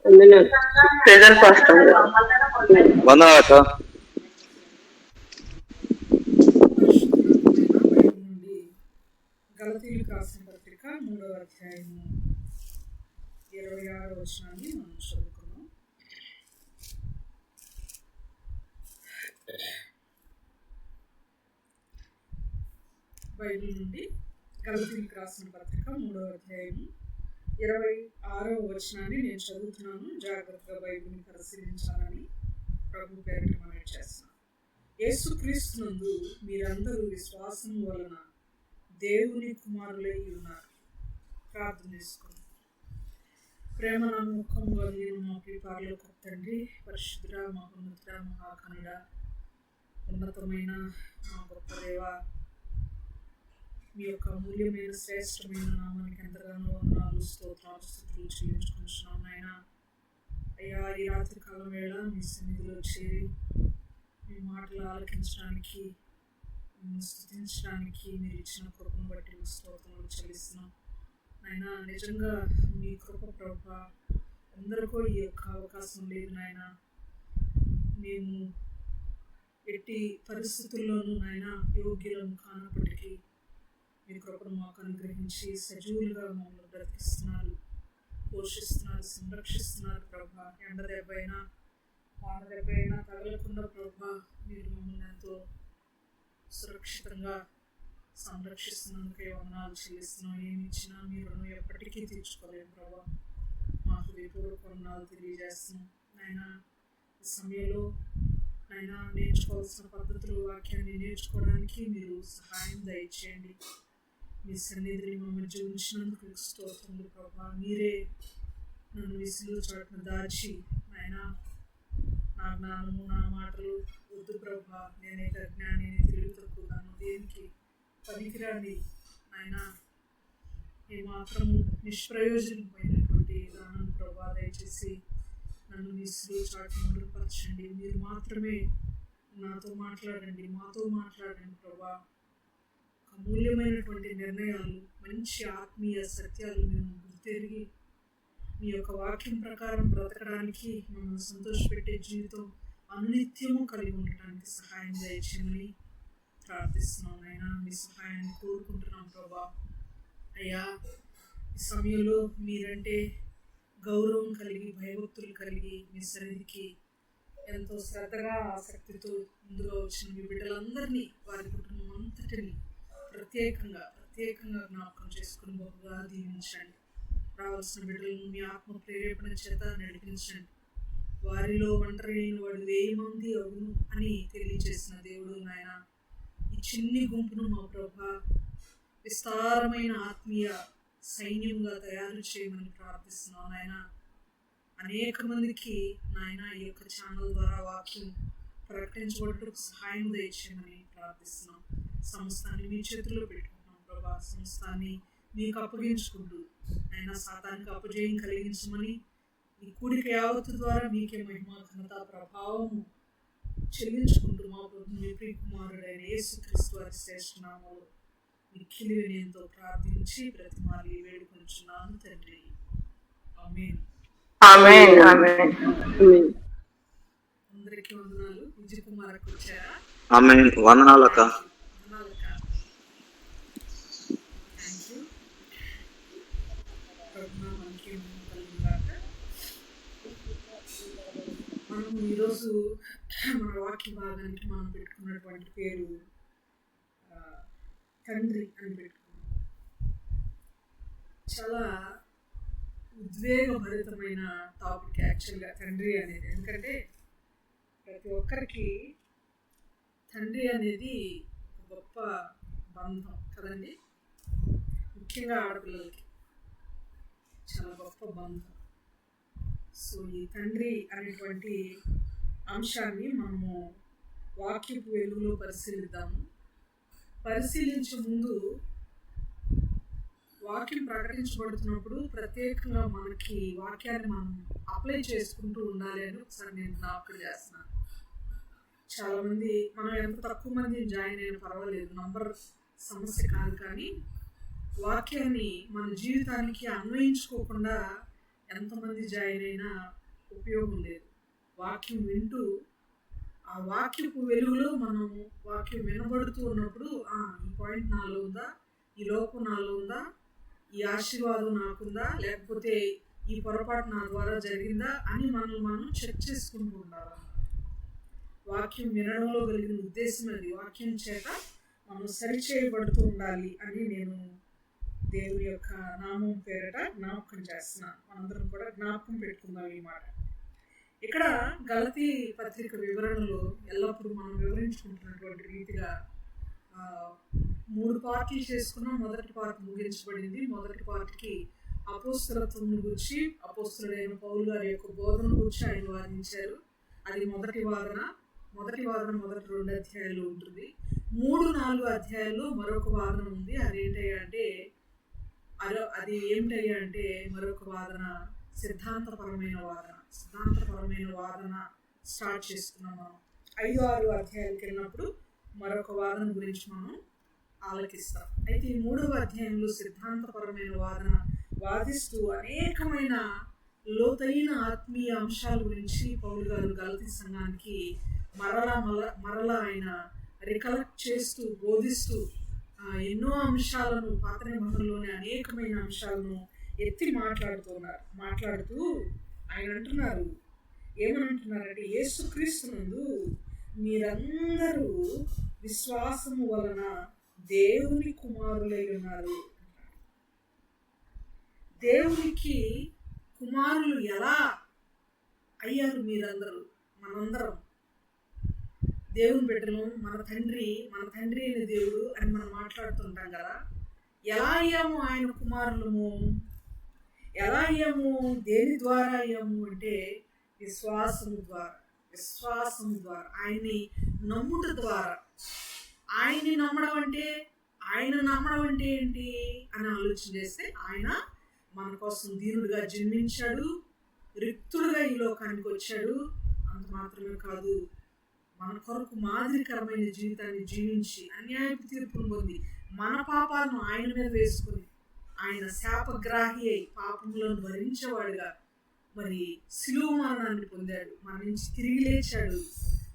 Pressure fast వందనాలక్క. పరిశుద్ధమైన Bible నుండి గలతీయులకు రాసిన పత్రిక 3వ అధ్యాయము 26వ వచనాన్ని మనం చదువుకున్నాం. బైబిల్ నుండి గలతీయులకు రాసిన పత్రిక 3వ అధ్యాయము 26వ వచనాన్ని నేను చదువుతున్నాను. జాగ్రత్తగా బైబిల్ని పరిశీలించాలని ప్రభు పేరిట మనవి చేస్తున్నాను. యేసుక్రీస్తునందు మీరందరూ విశ్వాసం వలన దేవుని కుమారులై ఉన్నారు. ప్రార్థన చేసుకుందాం. ప్రేమ నమ్మకం కలిగిన మా పరలోక తండ్రి, పరిశుద్ధుడ, మహోన్నతుడ, మహాకనుడ, ఉన్నతమైన మా గొప్ప దేవ, మీ యొక్క అమూల్యమైన శ్రేష్టమైన నామానికి ఎంతగానో వందనాలు, స్తోత్రాలు, స్తుతులు చెల్లించుకుంటున్నాం నాయన. అయ్యా, ఈ రాత్రి కాలం వేళ మీ సన్నిధిలో చేరి మీ మాటలు ఆలకించడానికి, మిమ్మల్ని స్తుతించడానికి మీరు ఇచ్చిన కృపను బట్టి మీ స్తోత్రాలు చెల్లిస్తున్నాం నాయన. నిజంగా మీ కృప ప్రభు అందరికీ ఈ యొక్క అవకాశం లేదు నాయన. మేము ఎట్టి పరిస్థితుల్లోనూ నాయన యోగ్యులను కానప్పటికీ మీ కృపను మాకు అనుగ్రహించి సజీవులుగా మమ్మల్ని బ్రతికిస్తున్నారు, పోషిస్తున్నారు, సంరక్షిస్తున్నారు ప్రభా. ఎండ దెబ్బైనా వాన దెబ్బైనా తగలకుండా ప్రభా మీరు మమ్మల్ని ఎంతో సురక్షితంగా సంరక్షిస్తున్నందుకే వందనాలు చెల్లిస్తున్నాం. ఏమి ఇచ్చినా మీరు ఎప్పటికీ తీర్చుకోలేము ప్రభా. మా హృదయపూర్వక వందనాలు తెలియజేస్తున్నాం నాయన. ఈ సమయంలో నాయన నేర్చుకోవాల్సిన పద్ధతులు, వాక్యాన్ని నేర్చుకోవడానికి మీరు సహాయం దయచేయండి. మీ సన్నిధిని మమ్మల్ని జీవించినందుకు స్తోత్రములు ప్రభా. మీరే నన్ను విసులు చాటును దాచి నాయన, నా జ్ఞానము నా మాటలు వద్దు ప్రభా. నేనైతే జ్ఞాని తెలివి తక్కువగాను, దేనికి పనికిరాని ఆయన ఏమాత్రము నిష్ప్రయోజనమైనటువంటి దానం ప్రభా. దయచేసి నన్ను విసులు చాటును ముడిపరచండి. మీరు మాత్రమే నాతో మాట్లాడండి, మాతో మాట్లాడండి ప్రభా. అమూల్యమైనటువంటి నిర్ణయాలు, మంచి ఆత్మీయ సత్యాలు మేము గుర్తెరిగి మీ యొక్క వాక్యం ప్రకారం బ్రతకడానికి, మమ్మల్ని సంతోషపెట్టే జీవితం అనునిత్యము కలిగి ఉండటానికి సహాయం దయచేయమని ప్రార్థిస్తున్నాం అయినా. మీ సహాయాన్ని కోరుకుంటున్నాం ప్రభా. అయ్యా, ఈ సమయంలో మీరంటే గౌరవం కలిగి, భయభక్తులు కలిగి మీ సన్నిధికి ఎంతో శ్రద్ధగా ఆసక్తితో ముందుగా వచ్చిన మీ బిడ్డలందరినీ, వారి కుటుంబం అంతటిని ప్రత్యేకంగా జ్ఞాపకం చేసుకుని బహుగా దీవించండి. రావాల్సిన బిడ్డలను మీ ఆత్మ ప్రేరేపణ చేత నడిపించండి. వారిలో ఒంటరి అయిన వాడు 1000 మంది అవును అని తెలియజేసిన దేవుడు నాయన. ఈ చిన్ని గుంపును మా ప్రభా విస్తారమైన ఆత్మీయ సైన్యంగా తయారు చేయమని ప్రార్థిస్తున్నాం నాయన. అనేక మందికి నాయన ఈ యొక్క ఛానల్ ద్వారా వాక్యం ప్రకటించబడటకు సహాయం దయచేయమని ప్రార్థిస్తున్నాం. సంస్థాన్ని మీ చేతుల్లో పెట్టుకుంటున్నాం ప్రభా. సంస్థాన్ని మీకు అప్పగించుకుంటూ ఆయన సాతానికి అపజయం కలిగించమని, ఈ కూడిక యావత్తు ద్వారా మీకే మహిమ, ఘనత, ప్రభావము చెల్లించుకుంటూ మా ప్రభు మీ ప్రియకుమారుడైన యేసుక్రీస్తు వారి శ్రేష్ఠ నామములో మిక్కిలి వినయంతో ప్రార్థించి బ్రతిమాలి వేడుకొనుచున్నాను తండ్రి. ఆమేన్. ఆమేన్. ఆమేన్. అందరికీ వందనాలు. విజయ్ కుమార్కి వచ్చారా? ఆమేన్. వందనాలక్క. మనం ఈరోజు మన వాక్య భాగానికి మనం పెట్టుకున్నటువంటి పేరు తండ్రి అని పెట్టుకున్నాం. చాలా ఉద్వేగభరితమైన టాపిక్ యాక్చువల్గా తండ్రి అనేది. ఎందుకంటే ప్రతి ఒక్కరికి తండ్రి అనేది ఒక గొప్ప బంధం కదండి. ముఖ్యంగా ఆడపిల్లలకి చాలా గొప్ప బంధం. సో ఈ తండ్రి అనేటువంటి అంశాన్ని మనము వాక్యపు వెలుగులో పరిశీలిద్దాము. పరిశీలించే ముందు వాక్యం ప్రకటించబడుతున్నప్పుడు ప్రత్యేకంగా మనకి వాక్యాన్ని మనం అప్లై చేసుకుంటూ ఉండాలి అని ఒకసారి నేను జ్ఞాపకం చేస్తున్నాను. చాలామంది, మనం ఎంత తక్కువ మంది జాయిన్ అయినా పర్వాలేదు, నంబర్ సమస్య కాదు, కానీ వాక్యాన్ని మన జీవితానికి అన్వయించుకోకుండా ఎంతమంది జాయిన్ అయినా ఉపయోగం లేదు. వాక్యం వింటూ ఆ వాక్యపు వెలుగులో మనం వాక్యం వినబడుతూ ఉన్నప్పుడు ఈ పాయింట్ నాలో ఉందా, ఈ లోపం నాలో ఉందా, ఈ ఆశీర్వాదం నాకుందా, లేకపోతే ఈ పొరపాటు నా ద్వారా జరిగిందా అని మనం చెక్ చేసుకుంటూ ఉండాలి. వాక్యం వినడంలో కలిగిన ఉద్దేశం అది. వాక్యం చేత మనం సరిచేయబడుతూ ఉండాలి అని నేను దేవుని యొక్క నామం పేరట జ్ఞాపకం చేస్తున్నాను. మనందరం కూడా జ్ఞాపకం పెట్టుకుందాం ఈ మాట. ఇక్కడ గలతీ పత్రిక వివరణలో ఎల్లప్పుడూ మనం వివరించుకుంటున్నటువంటి రీతిగా 3 పార్ట్లు చేసుకున్నాం. మొదటి పార్ట్ ముగించబడింది. మొదటి పార్ట్కి అపోస్తలత్వం గురించి, అపోస్తలుడైన పౌలు గారి యొక్క బోధన గురించి ఆయన వాదించారు. అది మొదటి వాదన మొదటి 2 అధ్యాయాలు ఉంటుంది. 3-4 అధ్యాయాల్లో మరొక వాదన ఉంది. అది ఏమిటయ్యా అంటే మరొక వాదన సిద్ధాంతపరమైన వాదన స్టార్ట్ చేసుకున్నాం. మనం 5-6 అధ్యాయాలకు వెళ్ళినప్పుడు మరొక వాదన గురించి మనం ఆలకిస్తాం. అయితే ఈ 3వ అధ్యాయంలో సిద్ధాంతపరమైన వాదన వాదిస్తూ అనేకమైన లోతైన ఆత్మీయ అంశాల గురించి పౌలు గారు గలతీ సంఘానికి మరలా ఆయన రికలెక్ట్ చేస్తూ బోధిస్తూ ఎన్నో అంశాలను, పాత నిబంధనలోని అనేకమైన అంశాలను ఎత్తి మాట్లాడుతూ ఆయన అంటున్నారు. ఏమనంటున్నారంటే, యేసుక్రీస్తునందు మీరందరూ విశ్వాసము వలన దేవుని కుమారులై ఉన్నారు. దేవునికి కుమారులు ఎలా అయ్యారు మీరందరూ? మనందరం దేవుని బిడ్డలు, మన తండ్రి అయిన దేవుడు అని మనం మాట్లాడుతుంటాం కదా. ఎలా అయ్యాము ఆయన కుమారులము? ఎలా అయ్యాము? దేని ద్వారా అయ్యాము అంటే విశ్వాసము ద్వారా, ఆయన్ని నమ్ముట ద్వారా. ఆయన్ని నమ్మడం అంటే ఏంటి అని ఆలోచన చేస్తే, ఆయన మన కోసం దీనుడిగా జన్మించాడు, రిక్తుడుగా ఈ లోకానికి వచ్చాడు. అంత మాత్రమే కాదు, మన కొరకు మాదిరికరమైన జీవితాన్ని జీవించి అన్యాయపు తీర్పును పొంది మన పాపాలను ఆయన మీద వేసుకుని ఆయన శాపగ్రాహి అయి పాపములను భరించేవాడుగా మరి శిలువ మరణాన్ని పొందాడు. మన నుంచి తిరిగి లేచాడు,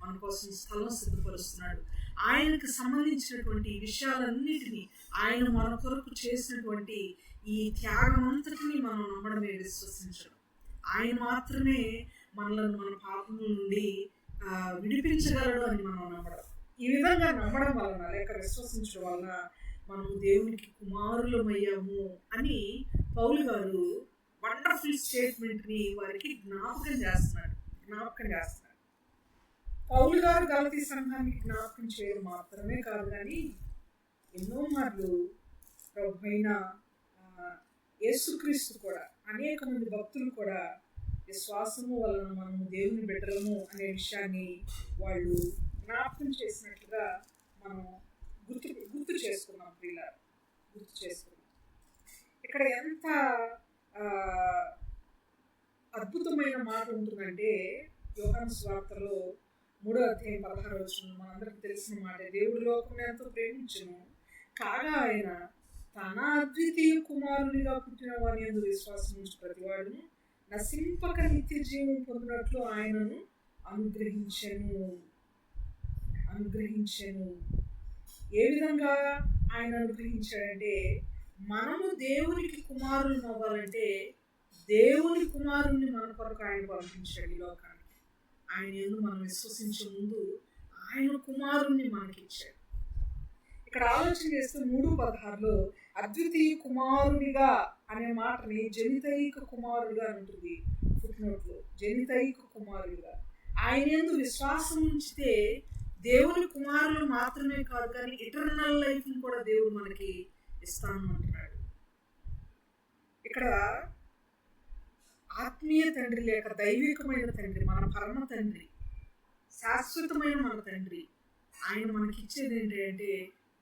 మన కోసం స్థలం సిద్ధపరుస్తున్నాడు. ఆయనకు సంబంధించినటువంటి విషయాలన్నిటినీ, ఆయన మన కొరకు చేసినటువంటి ఈ త్యాగం అంతటిని మనం నమ్మడమే, విశ్వసించడం. ఆయన మాత్రమే మనలను మన పాపముల నుండి విడిపించగలడు అని మనం నమ్మడం. ఈ విధంగా నమ్మడం వలన లేక విశ్వసించడం వలన మనం దేవునికి కుమారులమయ్యాము అని పౌలు గారు వండర్ఫుల్ స్టేట్మెంట్ని వారికి జ్ఞాపకం చేస్తున్నాడు. పౌలు గారు గలతీ సంఘానికి జ్ఞాపకం చేయడం మాత్రమే కాదు, కానీ ఎన్నో మార్లు ప్రభువైన యేసుక్రీస్తు కూడా, అనేక మంది భక్తులు కూడా విశ్వాసము వలన మనము దేవుని బిడ్డలము అనే విషయాన్ని వాళ్ళు జ్ఞాపకం చేసినట్లుగా మనం గుర్తు చేసుకున్నాం. ఇక్కడ ఎంత అద్భుతమైన మాట ఉంటుందంటే, యోహాను సువార్తలో 3వ అధ్యాయం 16వ వచనం మనందరికి తెలిసిన మాట. దేవుడు లోకం ఎంతో ప్రేమించును, కాగా ఆయన తన అద్వితీయ కుమారునిగా పుట్టిన వారి యందు విశ్వాసం ఉంచి ప్రతివాడును నశింపక నిత్య జీవం పొందినట్లు ఆయనను అనుగ్రహించెను. ఏ విధంగా ఆయన అనుగ్రహించాడంటే, మనము దేవునికి కుమారులు అవ్వాలంటే దేవుని కుమారుణ్ణి మన కొరకు ఆయన పంపించాడు ఈ లోకానికి. ఆయన యందు మనం విశ్వసించే ముందు ఆయన కుమారుణ్ణి మనకిచ్చాడు. ఇక్కడ ఆలోచన చేస్తే 3:16లో అద్వితీయ కుమారునిగా అనే మాటని జనితైక కుమారుడుగా ఉంటుంది. ఫుట్నోట్లో జనితైక కుమారుడుగా. ఆయన యందు విశ్వాసం ఉంచితే దేవుని కుమారులు మాత్రమే కాదు, కానీ ఇటర్నల్ లైఫ్ని కూడా దేవుడు మనకి ఇస్తాను అంటున్నాడు. ఇక్కడ ఆత్మీయ తండ్రి లేక దైవికమైన తండ్రి, మన పరమ తండ్రి, శాశ్వతమైన మన తండ్రి, ఆయన మనకిచ్చేది ఏంటంటే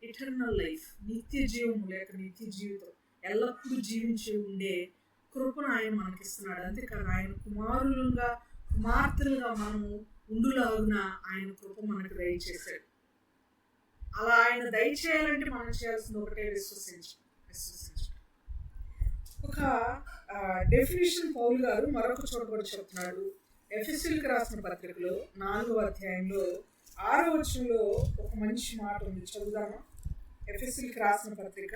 ఇటర్నల్ లైఫ్, నిత్య జీవము లేక నిత్య జీవితం, ఎల్లప్పుడూ జీవించి ఉండే కృపను ఆయన మనకిస్తున్నాడు. అంతేకాదు ఆయన కుమార్తెలుగా మనము ఉండులాగున ఆయన కృప మనకు దయచేశాడు. అలా ఆయన దయచేయాలంటే మనం చేయాల్సింది ఒకటే, విశ్వసించడం. ఒక డెఫినేషన్ పౌలు గారు మరొక చోట కూడా చెప్తున్నాడు. ఎఫెసీయులకు రాసిన పత్రికలో 4వ అధ్యాయంలో 6వ వచనంలో ఒక మంచి మాట ఉంది, చదువుదామా? ఎఫెసీయులకు రాసిన పత్రిక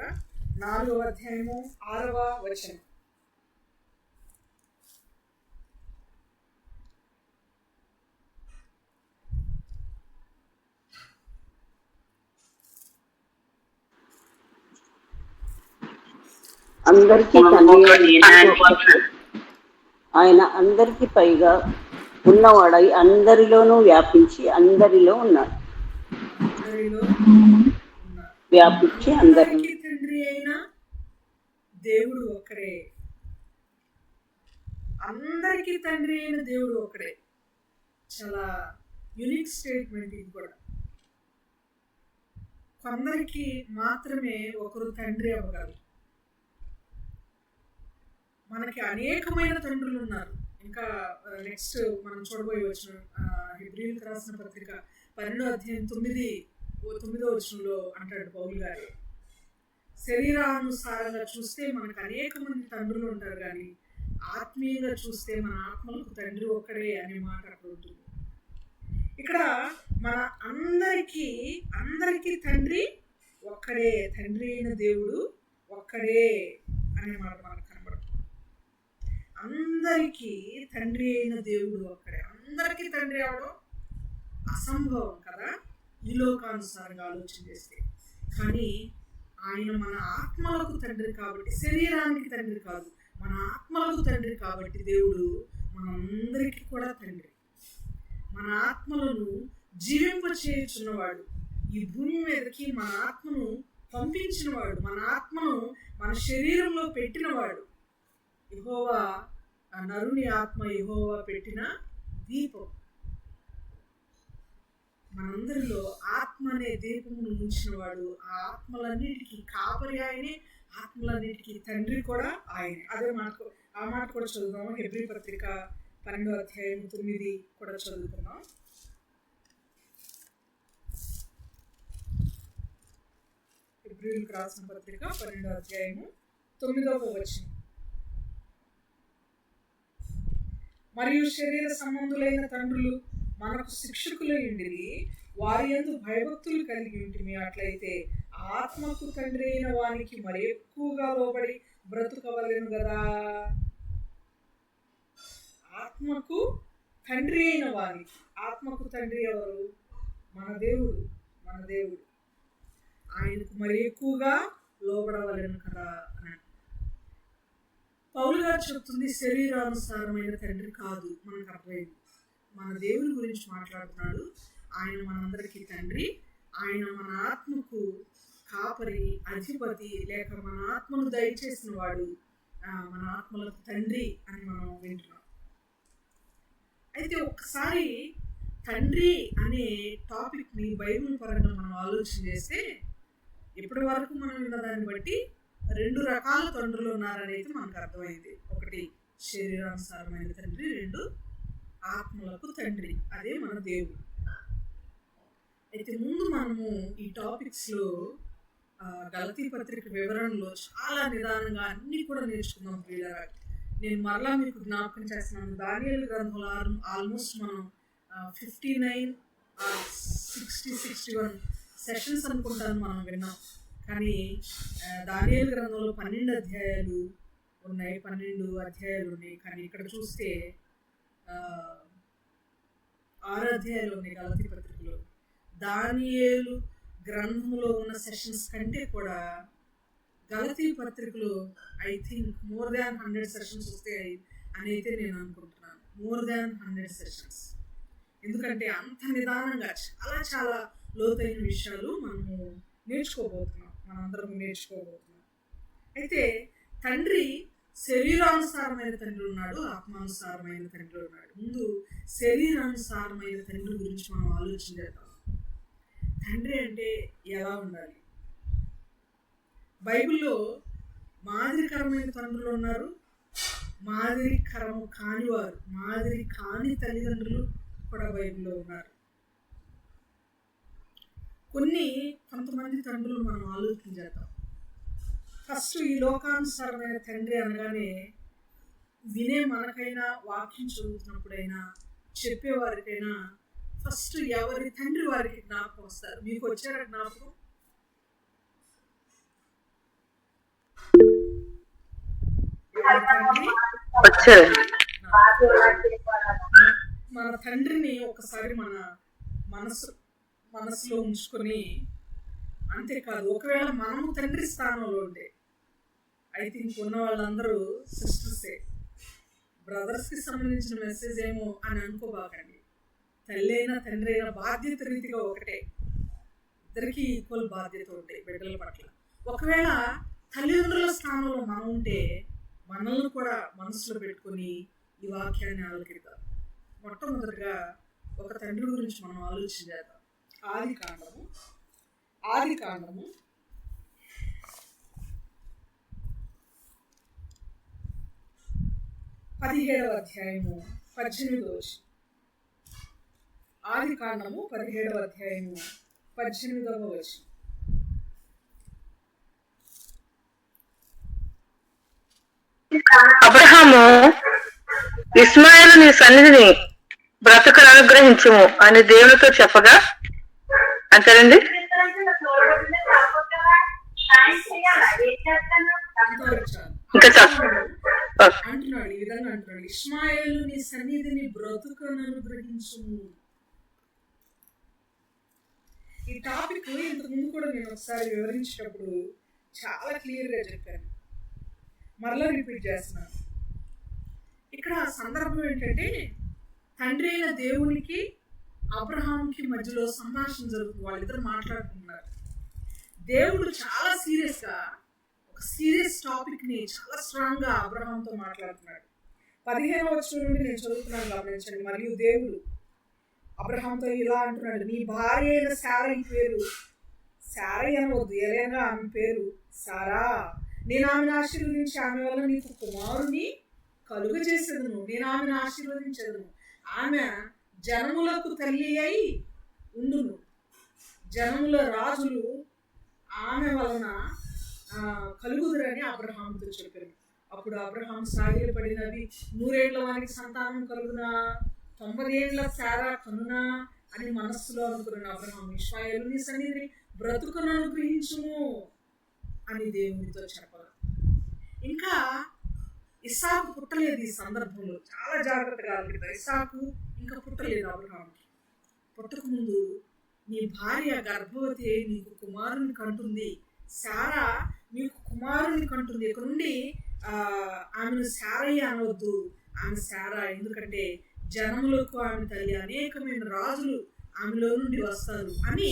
4వ అధ్యాయము 6వ వచనం. అందరికీ తండ్రి ఆయన అందరికీ పైగా ఉన్నవాడై అందరిలోనూ వ్యాపించి అందరిలో ఉన్నాడు. వ్యాపించి అందరికీ తండ్రి అయిన దేవుడు ఒక్కడే. అందరికీ తండ్రి అయిన దేవుడు ఒక్కడే. చాలా యూనిక్ స్టేట్మెంట్ ఇది కూడా. కొందరికి మాత్రమే ఒకరు తండ్రి అవ్వగలరు. మనకి అనేకమైన తండ్రులు ఉన్నారు. ఇంకా నెక్స్ట్ మనం చూడబోయే వచ్చిన హెబ్రీయులకు రాసిన పత్రిక 12వ అధ్యాయం 9వ వచనంలో అంటాడు పౌలు గారు, శరీరానుసారంగా చూస్తే మనకు అనేక మంది తండ్రులు ఉంటారు, కానీ ఆత్మీయంగా చూస్తే మన ఆత్మలకు తండ్రి ఒక్కడే అనే మాట అక్కడ ఉంటుంది. ఇక్కడ మన అందరికీ తండ్రి ఒక్కడే, తండ్రి అయిన దేవుడు ఒక్కడే అనే మాట మనకు కనబడుతుంది. అందరికీ తండ్రి అయిన దేవుడు ఒక్కడే. అందరికీ తండ్రి అవడం అసంభవం కదా ఈ లోకానుసారంగా ఆలోచన చేస్తే. కానీ ఆయన మన ఆత్మలకు తండ్రి కాబట్టి, శరీరానికి తండ్రి కాదు, మన ఆత్మలకు తండ్రి కాబట్టి దేవుడు మనందరికీ కూడా తండ్రి. మన ఆత్మలను జీవింపచేయుచున్నవాడు, ఈ భూమి మీదకి మన ఆత్మను పంపించినవాడు, మన ఆత్మను మన శరీరంలో పెట్టినవాడు. యెహోవా, ఆ నరుని ఆత్మ యెహోవా పెట్టిన దీపం. మనందరిలో ఆత్మ అనే దీపమును ఉంచినవాడు. ఆ ఆత్మలన్నిటికీ కాపరి ఆయనే, ఆత్మలన్నిటికీ తండ్రి కూడా ఆయనే. అదే ఆ మాట కూడా చదువుదాము. హెబ్రీ పత్రిక 12వ అధ్యాయం 9 కూడా చదువుకున్నాం. హెబ్రీయులకు రాసిన పత్రిక 12వ అధ్యాయము 9వ వచనం. మరియు శరీర సంబంధులైన తండ్రులు మనకు శిక్షకులై ఉండిరి, వారి యందు భయభక్తులు కలిగి ఉంటిమి. అట్లయితే ఆత్మకు తండ్రి అయిన వానికి మరి ఎక్కువగా లోబడి బ్రతుకవలెను కదా. ఆత్మకు తండ్రి అయిన వానికి, ఆత్మకు తండ్రి ఎవరు? మన దేవుడు. ఆయనకు మరి ఎక్కువగా లోబడవలెను కదా అని పౌలు గారు చెప్తుంది. శరీరానుసారమైన తండ్రి కాదు, మనకు అర్థమైంది. మన దేవుని గురించి మాట్లాడుతున్నాడు. ఆయన మనందరికీ తండ్రి. ఆయన మన ఆత్మకు కాపరి, అధిపతి, లేక మన ఆత్మను దయచేసిన వాడు, మన ఆత్మలకు తండ్రి అని మనం వింటున్నాం. అయితే ఒక్కసారి తండ్రి అనే టాపిక్ని బైబిల్ పరంగా మనం ఆలోచన చేస్తే, ఇప్పటి వరకు మనం విన్న దాన్ని బట్టి 2 రకాల తండ్రులు ఉన్నారనేది మనకు అర్థమైంది. ఒకటి శరీరానుసారమైన తండ్రి, 2 ఆత్మలకు తండ్రి, అదే మన దేవుడు. అయితే ముందు మనము ఈ టాపిక్స్లో గలతీ పత్రిక వివరణలో చాలా నిదానంగా అన్నీ కూడా నేర్చుకుందాం. ప్రియులారా, నేను మరలా మీకు జ్ఞాపకం చేస్తున్నాను. దానియేలు గ్రంథంలో ఆల్మోస్ట్ మనం 59 60 61 సెషన్స్ అనుకుంటాను మనం విన్నాం. కానీ దానియేలు గ్రంథంలో 12 అధ్యాయాలు ఉన్నాయి, 12 అధ్యాయాలు ఉన్నాయి. కానీ ఇక్కడ చూస్తే 6 అధ్యాయాలు ఉన్నాయి గలతీ పత్రికలో. దానియేలు గ్రంథంలో ఉన్న సెషన్స్ కంటే కూడా గలతీ పత్రికలో I think more than 100 sessions వస్తాయి అని అయితే నేను అనుకుంటున్నాను. More than 100 sessions. ఎందుకంటే అంత నిదానంగా చాలా లోతైన విషయాలు మనము మనందరం నేర్చుకోబోతున్నాం. అయితే తండ్రి శరీరానుసారమైన తండ్రి ఉన్నాడు, ఆత్మానుసారమైన తండ్రి ఉన్నాడు. ముందు శరీరానుసారమైన తండ్రి గురించి మనం ఆలోచన చేద్దాం. తండ్రి అంటే ఎలా ఉండాలి? బైబిల్లో మాదిరికరమైన తండ్రులు ఉన్నారు, మాదిరికరము కానివారు, మాదిరి కాని తల్లిదండ్రులు కూడా బైబిల్లో ఉన్నారు. కొంతమంది తండ్రులు మనం ఆలోచన చేద్దాం. ఫస్ట్ ఈ లోకానుసారమైన తండ్రి అనగానే వినే మనకైనా, వాక్యం చదువుతున్నప్పుడైనా, చెప్పేవారికైనా ఫస్ట్ ఎవరి తండ్రి వారికి జ్ఞాపకం వస్తారు. మీకు వచ్చారా జ్ఞాపకం? వచ్చారు. మన తండ్రిని ఒకసారి మన మనసులో ఉంచుకొని, అంతేకాదు ఒకవేళ మనము తండ్రి స్థానంలో ఉంటే, ఐ థింక్ ఉన్న వాళ్ళందరూ సిస్టర్సే. బ్రదర్స్కి సంబంధించిన మెసేజ్ ఏమో అని అనుకోబాకండి. తల్లి అయినా తండ్రి అయినా బాధ్యత రీతిగా ఒకటే, ఇద్దరికి ఈక్వల్ బాధ్యత ఉంటాయి బిడ్డల పట్ల. ఒకవేళ తల్లిదండ్రుల స్థానంలో మనం ఉంటే మనల్ని కూడా మనసులో పెట్టుకొని ఈ వాక్యాన్ని ఆలకిద్దాం. మొట్టమొదటిగా ఒక తండ్రి గురించి మనం ఆలోచించేద్దాం. ఆది కాండము 17వ అధ్యాయము 18వ వచనం. ఆది కాండము 17వ అధ్యాయము 18వ వచనం. అబ్రహాము, ఇస్మాయిలు నీ సన్నిధిని బ్రతుకును అనుగ్రహించుము అని దేవునితో చెప్పగా అంటారండి. ఇంకా అంటున్నాడు, ఈ విధంగా అంటున్నాడు, ఇస్మాయిలు నీ సన్నిధిని బ్రతుకును అనుగ్రహించుము. ఈ టాపిక్ ఇంతకు ముందు కూడా నేను ఒకసారి వివరించినప్పుడు చాలా క్లియర్గా చెప్పాను, మరలా రిపీట్ చేస్తున్నాను. ఇక్కడ సందర్భం ఏంటంటే, తండ్రి అయిన దేవునికి అబ్రహాంకి మధ్యలో సంభాషణ జరుగుతుంది. వాళ్ళిద్దరు మాట్లాడుకుంటున్నారు. దేవుడు చాలా సీరియస్గా ఒక సీరియస్ టాపిక్ని చాలా స్ట్రాంగ్గా అబ్రహాంతో మాట్లాడుతున్నాడు. 15వ వచనం నుండి నేను చదువుతున్నాను, గమనించండి. మరియు దేవుడు అబ్రహాంతో ఇలా అంటున్నాడు, నీ భార్య అయిన శారై పేరు, శారై అనవద్దు, ఏలైనా ఆమె పేరు సారా. నేను ఆమెను ఆశీర్వదించి ఆమె వల్ల నీకు కుమారుని కలుగజేసేదను. నేను ఆమెను ఆశీర్వదించదను. ఆమె జనములకు తల్లి అయి ఉండును. జనముల రాజులు ఆమె వలన కలుగుదురని అబ్రహాముతో చెప్పారు. అప్పుడు అబ్రహాం సాగిలపడినవి, 100 ఏళ్ల వారికి సంతానం కలుగునా, 90 ఏళ్ల శారా కనునా అని మనస్సులో అనుకున్నాను. అబ్రహాం, ఇశ్మాయేలు నీ సన్నిధిని బ్రతుకును అనుగ్రహించుము అని దేవునితో చెప్పాలి. ఇంకా ఇస్సాకు పుట్టలేదు. ఈ సందర్భంలో చాలా జాగ్రత్తగా ఆలోచిద్దాం. ఇస్సాకు ఇంకా పుట్టలేదు. అబ్రహాంకి పుట్టక ముందు, నీ భార్య గర్భవతి అయి నీకు కుమారుని కంటుంది, శారా నీకు కుమారుని కంటుంది. ఇక్కడ నుండి ఆమెను శారయ్య అనవద్దు, ఆమె శారా. ఎందుకంటే జనములకు ఆమె తల్లి, అనేకమైన రాజులు ఆమెలో నుండి వస్తారు అని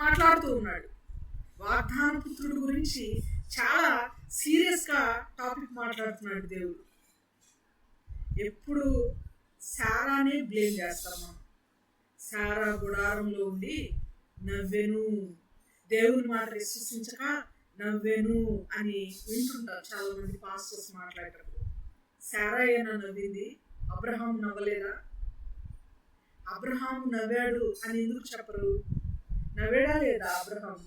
మాట్లాడుతూ ఉన్నాడు. వాగ్దాన పుత్రుడు గురించి చాలా సీరియస్గా టాపిక్ మాట్లాడుతున్నాడు దేవుడు. ఎప్పుడు శారానే బ్లేమ్ చేస్తాం మనం. శారా గుడారంలో ఉండి నవ్వెను, దేవుని మాట విశ్వసించక నవ్వెను అని వింటుంటారు చాలా మంది పాస్టర్స్ మాట్లాడేటప్పుడు. శారా అయినా నవ్వింది, అబ్రహాం నవ్వలేదా? అబ్రహాం నవ్వాడు అని ఎందుకు చెప్పరు? నవ్వాడా లేదా అబ్రహాం?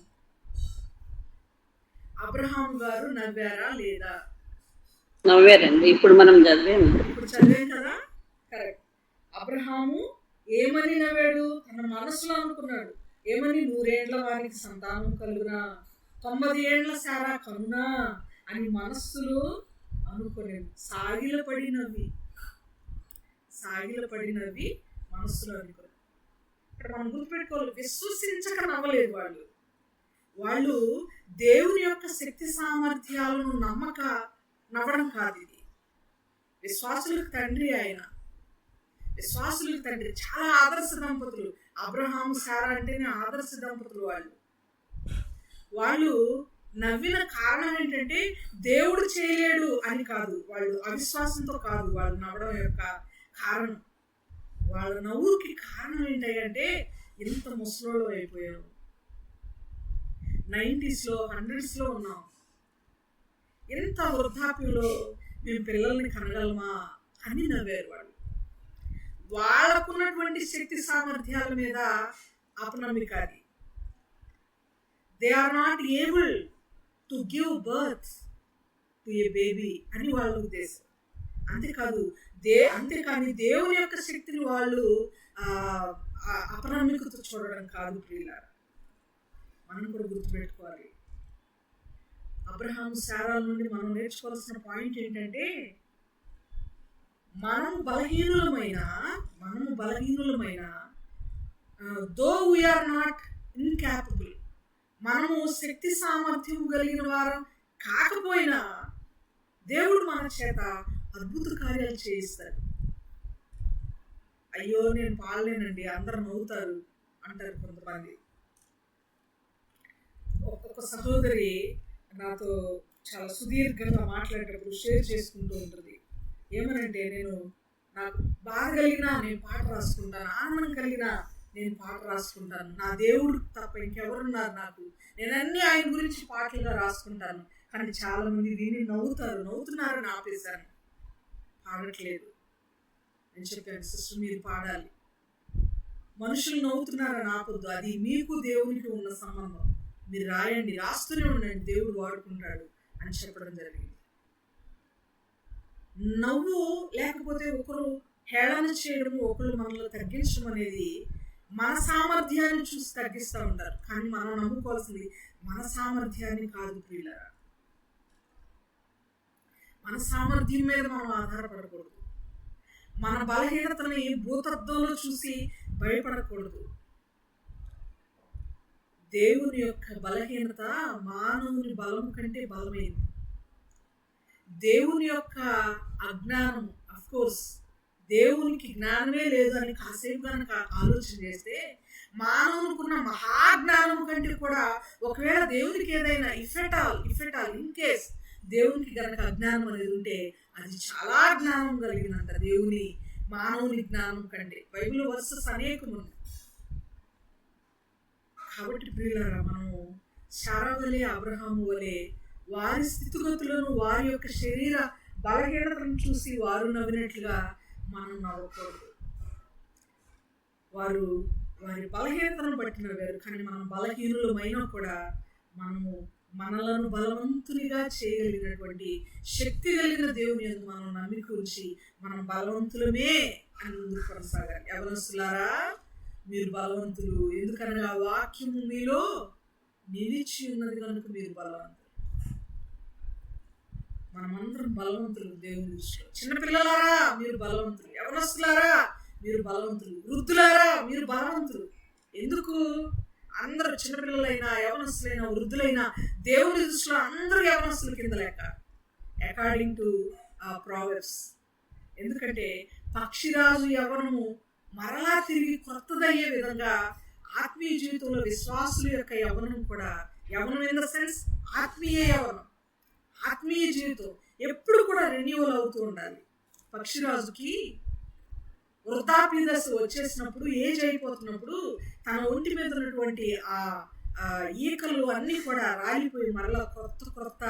అబ్రహాం గారు నవ్వారా లేదా? నవ్వారండి. ఇప్పుడు మనం చదివాం కదా, కరెక్ట్. అబ్రహాము ఏమని నవ్వాడు? తన మనసులో అనుకున్నాడు. ఏమని? 100 ఏళ్ల వారికి సంతానం కలుగునా, 90 ఏళ్ల శారా కనునా అని మనస్సులో అనుకోలేదు. సాగిలపడి నవ్వి మనస్సులో అనుకోలేదు. ఇక్కడ మనం గుర్తుపెట్టుకోవాలి, విశ్వసించక నవ్వలేదు వాళ్ళు దేవుని యొక్క శక్తి సామర్థ్యాలను నమ్మక నవ్వడం కాదు. ఇది విశ్వాసులకు తండ్రి. ఆయన విశ్వాసులకు తండ్రి. చాలా ఆదర్శ దంపతులు. అబ్రహాము శారా అంటేనే ఆదర్శ దంపతులు. వాళ్ళు నవ్విన కారణం ఏంటంటే దేవుడు చేయలేడు అని కాదు, వాళ్ళు అవిశ్వాసంతో కాదు వాళ్ళు నవ్వడం యొక్క కారణం. వాళ్ళ నవ్వుకి కారణం ఏంటంటే ఎంత ముసలోళ్ళు అయిపోయారు. 90s లో 100s లో ఉన్నాం. ఎంత వృద్ధాప్యంలో మేము పిల్లల్ని కనగలమా అని నవ్వారు వాళ్ళు. వాళ్ళకున్నటువంటి శక్తి సామర్థ్యాల మీద అపనమ్మిక అది. They are not able to give birth to A baby అని వాళ్ళ ఉద్దేశం. అంతేకాదు అంతేకాని దేవుని యొక్క శక్తిని వాళ్ళు అపనమ్మికతో చూడడం కాదు ప్రియులారా. మనం కూడా గుర్తుపెట్టుకోవాలి. అబ్రహాము శారా నుండి మనం నేర్చుకోవాల్సిన పాయింట్ ఏంటంటే, మనము బలహీనులమైన దో వీఆర్ నాట్ ఇన్కాపబుల్, మనము శక్తి సామర్థ్యం కలిగిన వారం కాకపోయినా దేవుడు మన చేత అద్భుత కార్యాలు చేయిస్తాడు. అయ్యో నేను పాడలేనండి, అందరూ నవ్వుతారు అంటారు కొంతమంది. ఒక్కొక్క సహోదరి నాతో చాలా సుదీర్ఘంగా మాట్లాడేటప్పుడు షేర్ చేసుకుంటూ ఉంటుంది. ఏమనంటే, నాకు బాధ కలిగినా నేను పాట రాసుకుంటాను, ఆనందం కలిగినా నేను పాట రాసుకుంటాను, నా దేవుడు తప్ప ఇంకెవరున్నారు నాకు, నేను అన్ని ఆయన గురించి పాటలుగా రాసుకుంటాను. కానీ చాలా మంది విని నవ్వుతున్నారని ఆపేశాను, పాడట్లేదు. నేను చెప్పాను, సిస్టర్ మీరు పాడాలి, మనుషులు నవ్వుతున్నారని ఆపొద్దు, అది మీకు దేవునికి ఉన్న సంబంధం, మీరు రాయండి, రాస్తూనే ఉండండి, దేవుడు వాడుకుంటాడు అని చెప్పడం జరిగింది. నవ్వు లేకపోతే ఒకరు హేళన చేయడము, ఒకరు మనల్ని తగ్గించడం అనేది మన సామర్థ్యాన్ని చూసి తగ్గిస్తూ ఉంటారు. కానీ మనం నమ్ముకోవాల్సింది మన సామర్థ్యాన్ని కాదు ప్రియులారా. మన సామర్థ్యం మీద మనం ఆధారపడకూడదు, మన బలహీనతని భూతత్వంలో చూసి భయపడకూడదు. దేవుని యొక్క బలహీనత మానవుని బలం కంటే బలమైంది. దేవుని యొక్క అజ్ఞానం, అఫ్ కోర్స్ దేవునికి జ్ఞానమే లేదు అని కాసేపు కనుక ఆలోచన చేస్తే, మానవునికున్న మహాజ్ఞానం కంటే కూడా ఒకవేళ దేవునికి ఏదైనా ఇఫెటాల్ ఇన్ కేస్ దేవునికి కనుక అజ్ఞానం అనేది ఉంటే అది చాలా జ్ఞానం కలిగినంత మానవుని జ్ఞానం కంటే. బైబిల్ వర్సెస్ అనేకం ఉన్నాయి. కాబట్టి ప్రియులారా, మనము శారా వలె అబ్రహాము వలె వారి స్థితిగతులను, వారి యొక్క శరీర బలహీనతను చూసి వారు నవ్వినట్లుగా మనం నవ్వకూడదు. వారు వారి బలహీనతను బట్టి నవ్వారు, కానీ మనం బలహీనులమైనా కూడా మనలను బలవంతునిగా చేయగలిగినటువంటి శక్తి కలిగిన దేవుని యందు మనం నమ్మిక ఉంచి మనం బలవంతులమే అని ముందుకు కొనసాగాలి. యవనస్తులారా, మీరు బలవంతులు, ఎందుకనగా వాక్యము మీలో నిలిచి ఉన్నది కనుక మీరు బలవంతులు. మనమందరం బలవంతులు దేవుని దృష్టిలో. చిన్నపిల్లలారా మీరు బలవంతులు, యవనస్తులారా మీరు బలవంతులు, వృద్ధులారా మీరు బలవంతులు. ఎందుకు? అందరూ చిన్నపిల్లలైనా, యవనస్తులైనా, వృద్ధులైనా దేవుని దృష్టిలో అందరూ యవనస్తుల కింద లెక్క, అకార్డింగ్ టు ప్రావెర్బ్స్. ఎందుకంటే పక్షిరాజు యవనము మరలా తిరిగి కొత్తదయ్యే విధంగా ఆత్మీయ జీవితంలో విశ్వాసుల యొక్క యవనం కూడా, యవనం ఇన్ ద సెన్స్ ఆత్మీయ యవనం, ఆత్మీయ జీవితం ఎప్పుడు కూడా రెన్యూవల్ అవుతూ ఉండాలి. పక్షిరాజుకి వృద్ధాప్య దశ వచ్చేసినప్పుడు, ఏజ్ అయిపోతున్నప్పుడు తన ఒంటి మీద ఉన్నటువంటి ఆ ఈకలు అన్నీ కూడా రాలిపోయి మరలా కొత్త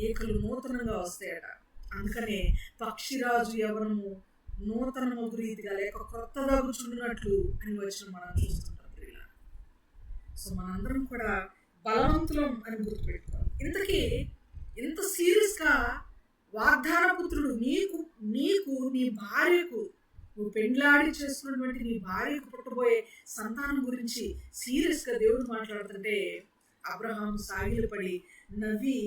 ఈకలు నూతనంగా వస్తాయట. అందుకనే పక్షిరాజు యవనము నూతనము రీతిగా లేక కొత్తగా కూర్చున్నట్లు అని వచ్చిన మనం చూస్తుంటాం. సో మనందరం కూడా బలవంతులం అని గుర్తుపెట్టుకోవాలి. ఇంతకీ ఇంత సీరియస్గా వాగ్దాన పుత్రుడు నీకు నీ భార్యకు, నువ్వు పెండ్లాడి చేసుకున్నటువంటి నీ భార్యకు పుట్టబోయే సంతానం గురించి సీరియస్గా దేవుడు మాట్లాడుతుంటే అబ్రహాము సాగిలపడి నవ్వి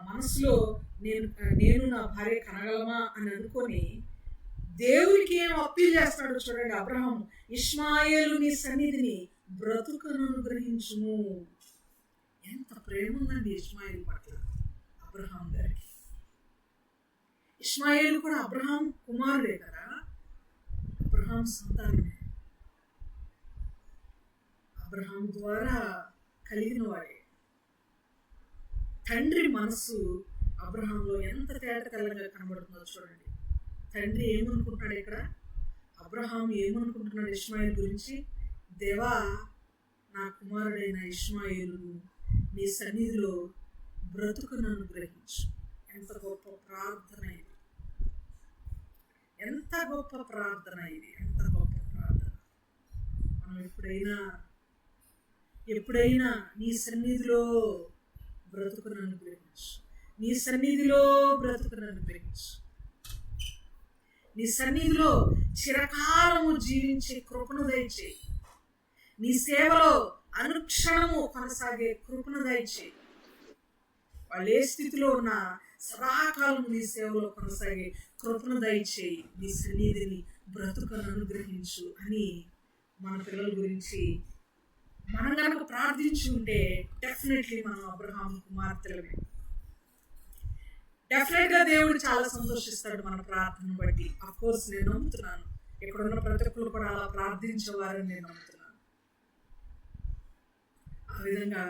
మనసులో నేను నా భార్య కనగలమా అని అనుకొని దేవునికి ఏం అప్పీల్ చేస్తున్నాడు చూడండి. అబ్రహాము, ఇష్మాయేలు నీ సన్నిధిని బ్రతుకను అనుగ్రహించుము. ఎంత ప్రేమ ఉందండి ఇష్మాయేలు పట్ల అబ్రహాం గారికి. ఇష్మాయేలు కూడా అబ్రహాం కుమారుడే కదా, అబ్రహాం సంతానమే, అబ్రహాం ద్వారా కలిగిన వాడే. తండ్రి మనసు అబ్రహాంలో ఎంత తేట తెల్లగా కనబడుతుందో చూడండి. తండ్రి ఏమనుకుంటున్నాడు ఇక్కడ, అబ్రహాం ఏమనుకుంటున్నాడు ఇష్మాయేలు గురించి? దేవా, నా కుమారుడైన ఇష్మాయేలును నీ సన్నిధిలో బ్రతుకును అనుగ్రహించు. ఎంత గొప్ప ప్రార్థన ఇది, ఎంత గొప్ప ప్రార్థన ఇది, ఎంత గొప్ప ప్రార్థన. మనం ఎప్పుడైనా నీ సన్నిధిలో బ్రతుకును అనుగ్రహించు, నీ సన్నిధిలో బ్రతుకును అనుగ్రహించు. నీ సన్నిధిలో చిరకాలము జీవించే కృపను దయచేయి. నీ సేవలో అనుక్షణము కొనసాగే కృపను దయచేయి. వాళ్ళు ఏ స్థితిలో ఉన్నా సదాకాలం నీ సేవలో కొనసాగే కృపను దయచేయి. నీ సన్నిధిని బ్రతుకును అనుగ్రహించు అని మన పిల్లల గురించి మనం కనుక ప్రార్థించి ఉంటే డెఫినెట్లీ మనం అబ్రహాము కుమార్తెలమే. డెఫినెట్ గా దేవుడు చాలా సంతోషిస్తాడు మన ప్రార్థనను బట్టి. అఫ్ కోర్స్ నేను నమ్ముతున్నాను, ఇక్కడ ఉన్న ప్రతి ఒక్కరు కూడా అలా ప్రార్థించేవారని నేను నమ్ముతున్నాను. ఆ విధంగా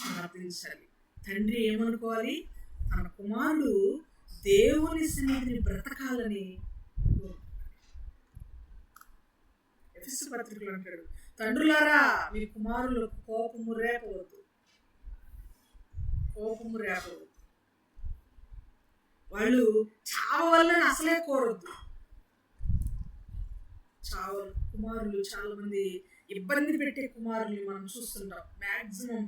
ప్రార్థించాలి. తండ్రి ఏమనుకోవాలి? తన కుమారుడు దేవుని సన్నిధిని బ్రతకాలని. ఎఫెసు పత్రికలో అంటాడు, తండ్రులారా మీ కుమారులకు కోపము రేపవద్దు. వాళ్ళు చావాలని అసలే కోరొద్దు. కుమారులు చాలా మంది ఇబ్బంది పెట్టే కుమారుల్ని మనం చూస్తుంటాం. మ్యాక్సిమం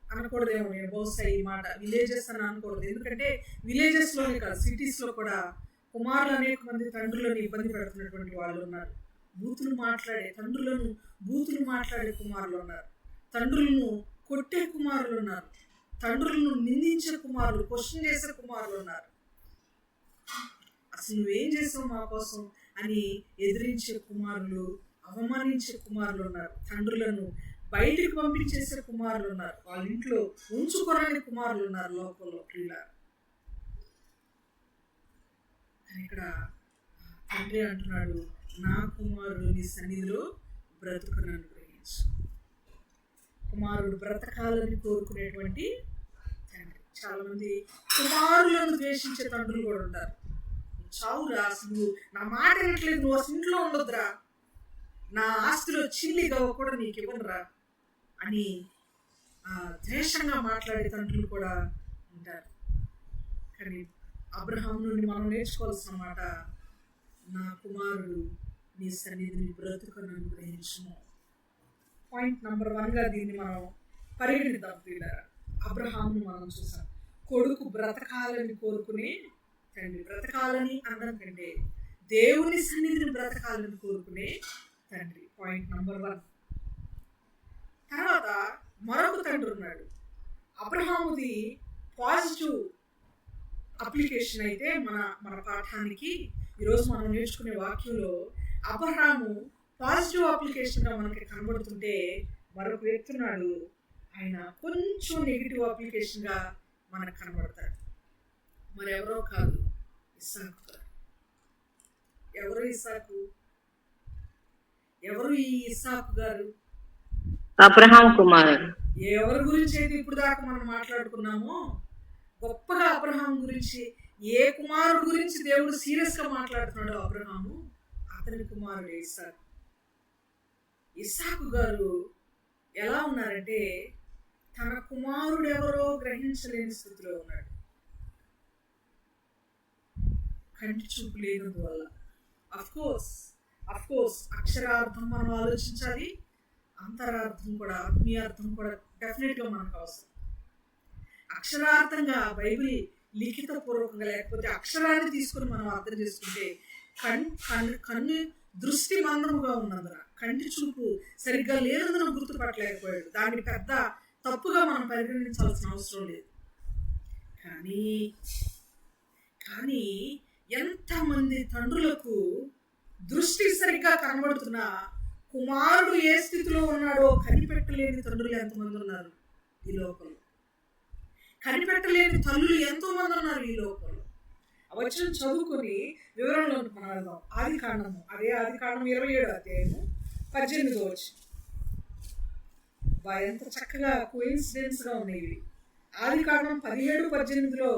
అనకూడదేమో, బహుశా ఈ మాట విలేజెస్ అని అనకూడదు. ఎందుకంటే విలేజెస్ లోనే కాదు, సిటీస్ లో కూడా కుమారులు అనేక మంది తండ్రులను ఇబ్బంది పెడుతున్నటువంటి వాళ్ళు ఉన్నారు. తండ్రులను బూతులు మాట్లాడే కుమారులు ఉన్నారు. తండ్రులను కొట్టే కుమారులు ఉన్నారు. తండ్రులను నిందించే కుమారులు, క్వశ్చన్ చేసే కుమారులు ఉన్నారు. అసలు నువ్వేం చేసావు మా కోసం అని ఎదిరించే కుమారులు, అవమానించే కుమారులు ఉన్నారు. తండ్రులను బయటికి పంపించేసే కుమారులు ఉన్నారు. వాళ్ళ ఇంట్లో ఉంచుకోరని కుమారులు ఉన్నారు లోకంలో. ఇక్కడ తండ్రి అంటున్నాడు, నా కుమారుడు నీ సన్నిధిలో బ్రతుకును అనుగ్రహించు. కుమారుడు బ్రతకాలని కోరుకునేటువంటి తండ్రి. చాలా మంది కుమారులను ద్వేషించే తండ్రులు కూడా ఉంటారు. చావురా, అసలు నా మాట వినట్లేదు, నువ్వు అసలు ఇంట్లో ఉండొద్దురా, నా ఆస్తిలో చిల్లిగా కూడా నీకు ఇవ్వనురా అని ద్వేషంగా మాట్లాడే తండ్రులు కూడా ఉంటారు. కానీ అబ్రహాము నుండి మనం నేర్చుకోవాల్సిన మాట, నా కుమారుడు నీ సన్నిధిని బ్రతుకును అనుగ్రహించును. పాయింట్ నెంబర్ 1గా దీన్ని మనం పరిగణిద్దాం. అబ్రహామును మనం చూసాం, కొడుకు బ్రతకాలని కోరుకునే తండ్రి. బ్రతకాలని అనడం కంటే దేవుని సన్నిధిని బ్రతకాలని కోరుకునే తండ్రి. Point number 1. తర్వాత మరొక తండ్రి ఉన్నాడు. అబ్రహాముది పాజిటివ్ అప్లికేషన్ అయితే మన పాఠానికి ఈరోజు మనం నేర్చుకునే వాక్యంలో అబ్రహాము పాజిటివ్ అప్లికేషన్గా మనకి కనబడుతుంటే, మరొక వ్యక్తి ఉన్నాడు, ఆయన కొంచెం నెగిటివ్ అప్లికేషన్గా మనకు కనబడతాడు. మరి ఎవరో కాదు, ఇస్సాకు గారు. ఎవరు ఇస్సాకు? ఎవరు ఈ ఇస్సాకు గారు? అబ్రహాం కుమారుడు. ఎవరి గురించి అయితే ఇప్పుడు దాకా మనం మాట్లాడుకున్నామో, గొప్పగా అబ్రహాం గురించి, ఏ కుమారుడు గురించి దేవుడు సీరియస్ గా మాట్లాడుతున్నాడో అబ్రహాము, అతని కుమారుడు ఇస్సాకు. ఇస్సాకు గారు ఎలా ఉన్నారంటే, తన కుమారుడు ఎవరో గ్రహించలేని స్థితిలో ఉన్నాడు. కంటి చూపు లేనందువల్ల. అఫ్ కోర్స్ అక్షరార్థం మనం ఆలోచించాలి, అంతరార్థం కూడా, ఆత్మీయార్థం కూడా డెఫినెట్ గా మనకు అవసరం. అక్షరార్థంగా బైబిల్ లిఖిత పూర్వకంగా, లేకపోతే అక్షరాన్ని తీసుకుని మనం అర్థం చేసుకుంటే, కన్ను దృష్టి మందముగా ఉన్నందున, కంటి చూపు సరిగ్గా లేనందున గుర్తుపట్టలేకపోయాడు. దాన్ని పెద్ద తప్పుగా మనం పరిగణించాల్సిన అవసరం లేదు. కానీ ఎంతమంది తండ్రులకు దృష్టి సరిగ్గా కనబడుతున్నా కుమారుడు ఏ స్థితిలో ఉన్నాడో కనిపెట్టలేని తండ్రులు ఎంతమంది ఉన్నారు ఈ లోకంలో. కనిపెట్టలేని తల్లులు ఎంతో మంది ఉన్నారు ఈ లోకంలో. వచ్చిన చదువుకొని వివరంలో మనం వెళ్దాం. ఆది కాండం 27వ అధ్యాయము 18వ వచనం. ఎంత చక్కగా కోయిన్సిడెన్స్ గా ఉన్నాయి. ఆది కాండం 17:18లో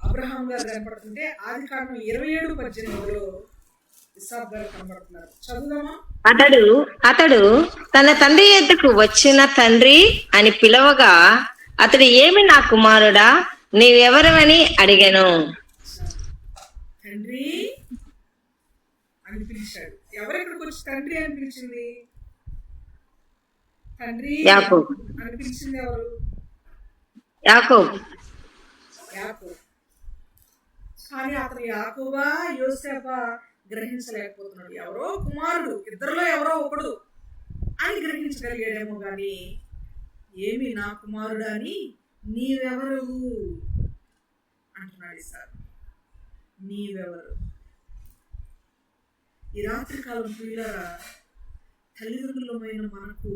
అబ్రహాం గారు కనపడుతుంటే, ఆది కాండం 27:18లో ఇస్సాకు గారు కనపడుతున్నారు. చదువుదామా? అతడు తన తండ్రి ఎద్దుకు వచ్చిన తండ్రి అని పిలవగా, అతడు ఏమి నా కుమారుడా నీవెవరవని అడిగాను. తండ్రి అని పిలిచాడు. ఎవరెక్కడికి వచ్చి తండ్రి అని పిలిచింది? తండ్రి యాకోబు అని పిలిచింది ఎవరు? యాకోబు. యాకోబు. కానీ అతను యాకోబా యోసేపా గ్రహించలేకపోతున్నాడు. ఎవరో కుమారుడు, ఇద్దరిలో ఎవరో ఒకడు అని గ్రహించగలిగాడేమో కానీ ఏమి నా కుమారుడు అని నీవెవరు అంటున్నాడు సార్. నీవెవరు? ఈ రాత్రికాలం పిల్లరా, తల్లిదండ్రులమైన మనకు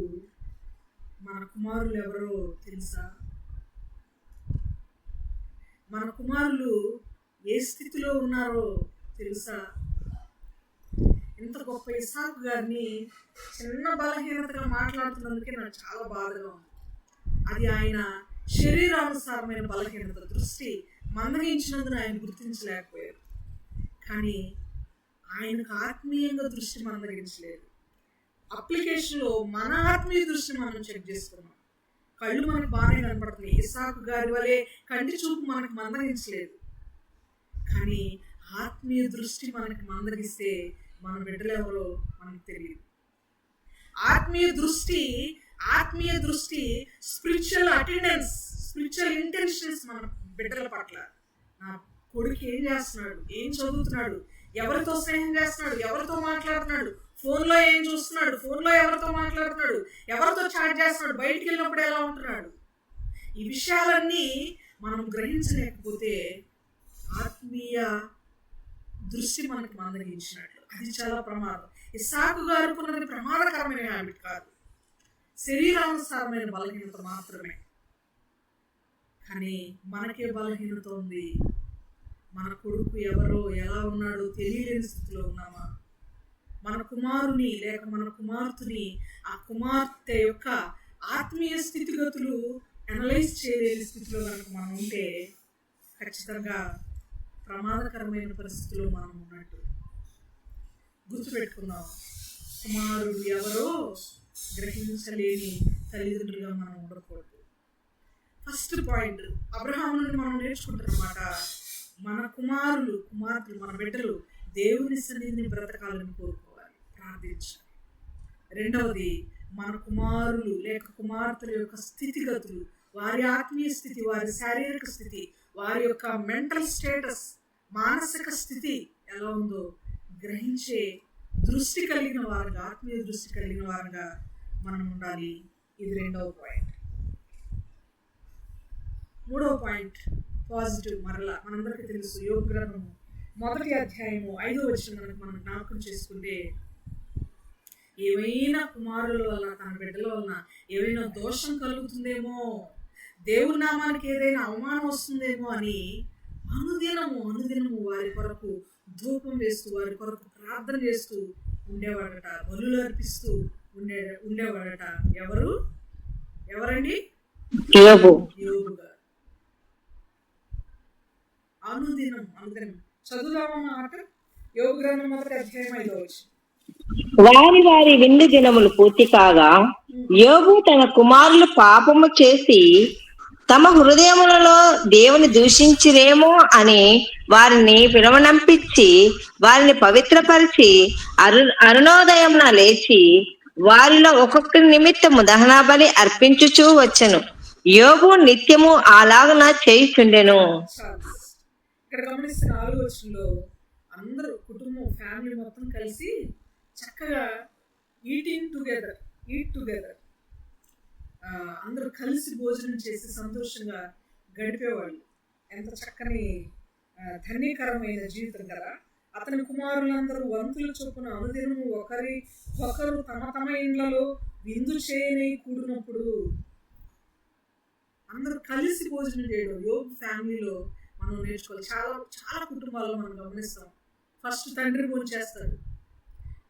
మన కుమారులు ఎవరో తెలుసా? మన కుమారులు ఏ స్థితిలో ఉన్నారో తెలుసా? ఇంత గొప్ప ఇసాకు గారిని చిన్న బలహీనతగా మాట్లాడుతున్నందుకే నాకు చాలా బాధగా ఉంది. అది ఆయన శరీరానుసారమైన బలహీనత, దృష్టి మందగించినందున ఆయన గుర్తించలేకపోయారు. కానీ ఆయనకు ఆత్మీయంగా దృష్టి మందగించలేదు. అప్లికేషన్లో మన ఆత్మీయ దృష్టి మనం చెక్ చేసుకున్నాం. కళ్ళు మనకు బాగానే కనపడుతున్నాయి. ఇసాకు గారి వలె కంటి చూపు మనకు మందగించలేదు. కానీ ఆత్మీయ దృష్టి మనకి మందగిస్తే మన బిడ్డలు ఎవరో మనకు తెలియదు. ఆత్మీయ దృష్టి స్పిరిచువల్ అటెండెన్స్, స్పిరిచువల్ ఇంటెన్షన్స్ మన బిడ్డల పట్ల. నా కొడుకు ఏం చేస్తున్నాడు, ఏం చదువుతున్నాడు, ఎవరితో స్నేహం చేస్తున్నాడు, ఎవరితో మాట్లాడుతున్నాడు, ఫోన్లో ఏం చూస్తున్నాడు, ఫోన్లో ఎవరితో మాట్లాడుతున్నాడు, ఎవరితో చాట్ చేస్తున్నాడు, బయటికి వెళ్ళినప్పుడు ఎలా ఉంటున్నాడు, ఈ విషయాలన్నీ మనం గ్రహించలేకపోతే ఆత్మీయ దృష్టి మనకి మందగించినట్లు. అది చాలా ప్రమాదం. ఇస్సాకు గారు ఉన్నది ప్రమాదకరమైన హ్యాబిట్ కాదు, శరీరానుసారమైన బలహీనత మాత్రమే. కానీ మనకే బలహీనత ఉంది. మన కొడుకు ఎవరో ఎలా ఉన్నాడో తెలియలేని స్థితిలో ఉన్నామా? మన కుమారుని లేక మన కుమార్తెని, ఆ కుమార్తె యొక్క ఆత్మీయ స్థితిగతులు అనలైజ్ చేయలేని స్థితిలో కనుక మనం ఉంటే ఖచ్చితంగా ప్రమాదకరమైన పరిస్థితిలో మనం ఉన్నట్టు. గుర్తుపెట్టుకుందాం, కుమారుడు ఎవరో గ్రహించలేని తల్లిదండ్రులుగా మనం ఉండకూడదు. ఫస్ట్ పాయింట్ అబ్రహాము నుండి మనం నేర్చుకుంటున్నమాట, మన కుమారులు, కుమార్తెలు, మన బిడ్డలు దేవుని సన్నిధిని బ్రతకాలని కోరుకోవాలి, ప్రార్థించాలి. రెండవది, మన కుమారులు లేక కుమార్తెల యొక్క స్థితిగతులు, వారి ఆత్మీయ స్థితి, వారి శారీరక స్థితి, వారి యొక్క మెంటల్ స్టేటస్, మానసిక స్థితి ఎలా ఉందో గ్రహించే దృష్టి కలిగిన వారుగా, ఆత్మీయ దృష్టి కలిగిన వారుగా మనం ఉండాలి. ఇది రెండవ పాయింట్. మూడవ పాయింట్ పాజిటివ్. మరలా మనందరికీ తెలుసు, యోబు గ్రంథము 1వ అధ్యాయము 5వ వచనం మనం జ్ఞాపకం చేసుకుంటే, ఏమైనా కుమారుల వల్ల, తన బిడ్డల వలన ఏమైనా దోషం కలుగుతుందేమో, దేవుని నామానికి ఏదైనా అవమానం వస్తుందేమో అని అనుదినము వారి కొరకు ధూపం వేస్తూ, వారి కొరకు ప్రార్థన చేస్తూ ఉండేవాడట, బలులు అర్పిస్తూ ఉండేవాడట. ఎవరండి? యోబు గారు. అనుదినం చదువుదామన్న మాట. యోబు గ్రంథం 1వ అధ్యాయం 5వ వచనం. వారి విందు దినములు పూర్తి కాగా యోబు తన కుమారులు పాపము చేసి తమ హృదయములలో దేవుని దూషించిరేమో అని వారిని పిలవనంపించి వారిని పవిత్రపరిచి అరుణోదయమున లేచి వారిలో ఒక్కొక్కరి నిమిత్తము దహనబలి అర్పించుచూ వచ్చెను. యోబు నిత్యము అలాగున చేయుచుండెను. ఇక్కడ గమనిస్తే 4వ వచనంలో అందరూ కుటుంబం, ఫ్యామిలీ మొత్తం కలిసి చక్కగా ఈట్ టుగెదర్ అందరూ కలిసి భోజనం చేసి సంతోషంగా గడిపేవాళ్ళు. ఎంత చక్కని ధన్యకరమైన జీవితం కదా. అతని కుమారులందరూ వంతుల చొప్పున అనుదినము ఒకరు తమ ఇండ్లలో విందు చేయని కూడినప్పుడు అందరూ కలిసి భోజనం చేయడం యోబు ఫ్యామిలీలో మనం నేర్చుకోవాలి. చాలా కుటుంబాల్లో మనం గమనిస్తాం. ఫస్ట్ తండ్రి భోజనం చేస్తాడు,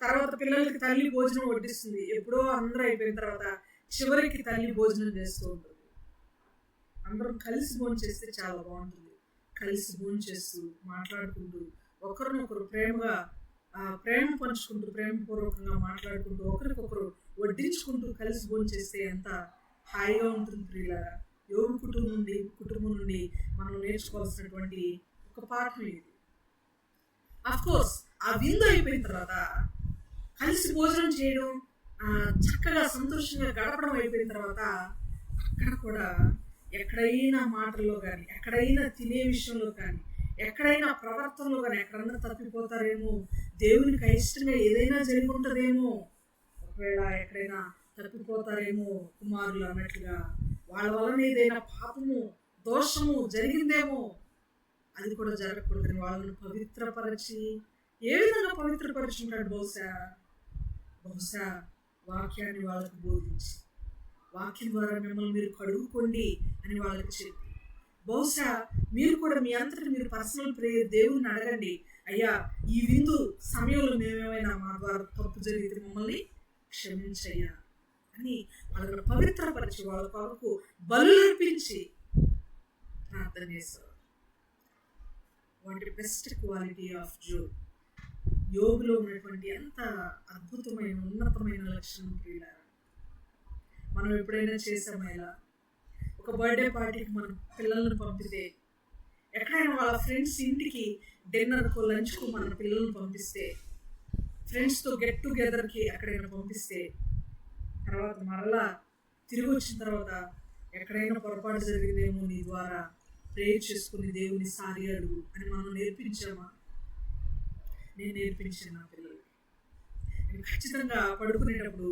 తర్వాత పిల్లలకి తల్లి భోజనం వడ్డిస్తుంది. ఎప్పుడో అందరూ అయిపోయిన తర్వాత చివరికి తల్లి భోజనం చేస్తూ ఉంటుంది. అందరం కలిసి భోజనం చేస్తే చాలా బాగుంటుంది. కలిసి భోజనం చేస్తూ మాట్లాడుకుంటూ ఒకరినొకరు ప్రేమ పంచుకుంటూ, ప్రేమపూర్వకంగా మాట్లాడుకుంటూ, ఒకరికొకరు వడ్డించుకుంటూ కలిసి భోజనం చేస్తే ఎంత హాయిగా ఉంటుంది ప్రియులారా. యోబు కుటుంబం నుండి మనం నేర్చుకోవాల్సినటువంటి ఒక పాఠం ఇది. అఫ్కోర్స్ ఆ విందు అయిపోయిన తర్వాత కలిసి భోజనం చేయడం, చక్కగా సంతోషంగా గడపడం అయిపోయిన తర్వాత అక్కడ కూడా ఎక్కడైనా మాటల్లో కానీ, ఎక్కడైనా తినే విషయంలో కానీ, ఎక్కడైనా ప్రవర్తనలో కానీ ఎక్కడన్నా తప్పిపోతారేమో, దేవునికి అయిష్టంగా ఏదైనా జరిగి ఉంటుందేమో, ఒకవేళ ఎక్కడైనా తప్పిపోతారేమో కుమారులు అన్నట్లుగా, వాళ్ళ వలన ఏదైనా పాపము దోషము జరిగిందేమో, అది కూడా జరగకూడదని వాళ్ళను పవిత్రపరిచి, ఏ విధంగా పవిత్రపరిచి ఉంటాడు? బహుశా వాక్యాన్ని వాళ్ళకు బోధించి, వాక్యం ద్వారా మిమ్మల్ని మీరు కడుగుకోండి అని వాళ్ళకి చెప్పి, బహుశా మీరు కూడా మీ అంతటి మీరు పర్సనల్ ప్రేయర్ దేవుని అడగండి, అయ్యా ఈ విందు సమయంలో మేమేమైనా మా ద్వారా తప్పు జరిగితే మమ్మల్ని క్షమించయ్యా అని వాళ్ళని పవిత్రపరిచి, వాళ్ళ కొరకు బలులర్పించి ప్రార్థన చేస్తారు. వాటి బెస్ట్ క్వాలిటీ ఆఫ్ యోగులో ఉన్నటువంటి ఎంత అద్భుతమైన ఉన్నతమైన లక్షణం ప్రియులారా. మనం ఎప్పుడైనా చేసామా ఇలా? ఒక బర్త్డే పార్టీకి మనం పిల్లలను పంపితే, ఎక్కడైనా వాళ్ళ ఫ్రెండ్స్ ఇంటికి డిన్నర్కు లంచ్కు మన పిల్లలను పంపిస్తే, ఫ్రెండ్స్తో గెట్ టుగెదర్కి ఎక్కడైనా పంపిస్తే, తర్వాత మరలా తిరిగి వచ్చిన తర్వాత ఎక్కడైనా పొరపాటు జరిగిందేమో నీ ద్వారా ప్రేయర్ చేసుకుని దేవుని సారి అడుగు అని మనం నేర్పించామా? నేను నేర్పించాను నా పిల్లలకి. నేను ఖచ్చితంగా పడుకునేటప్పుడు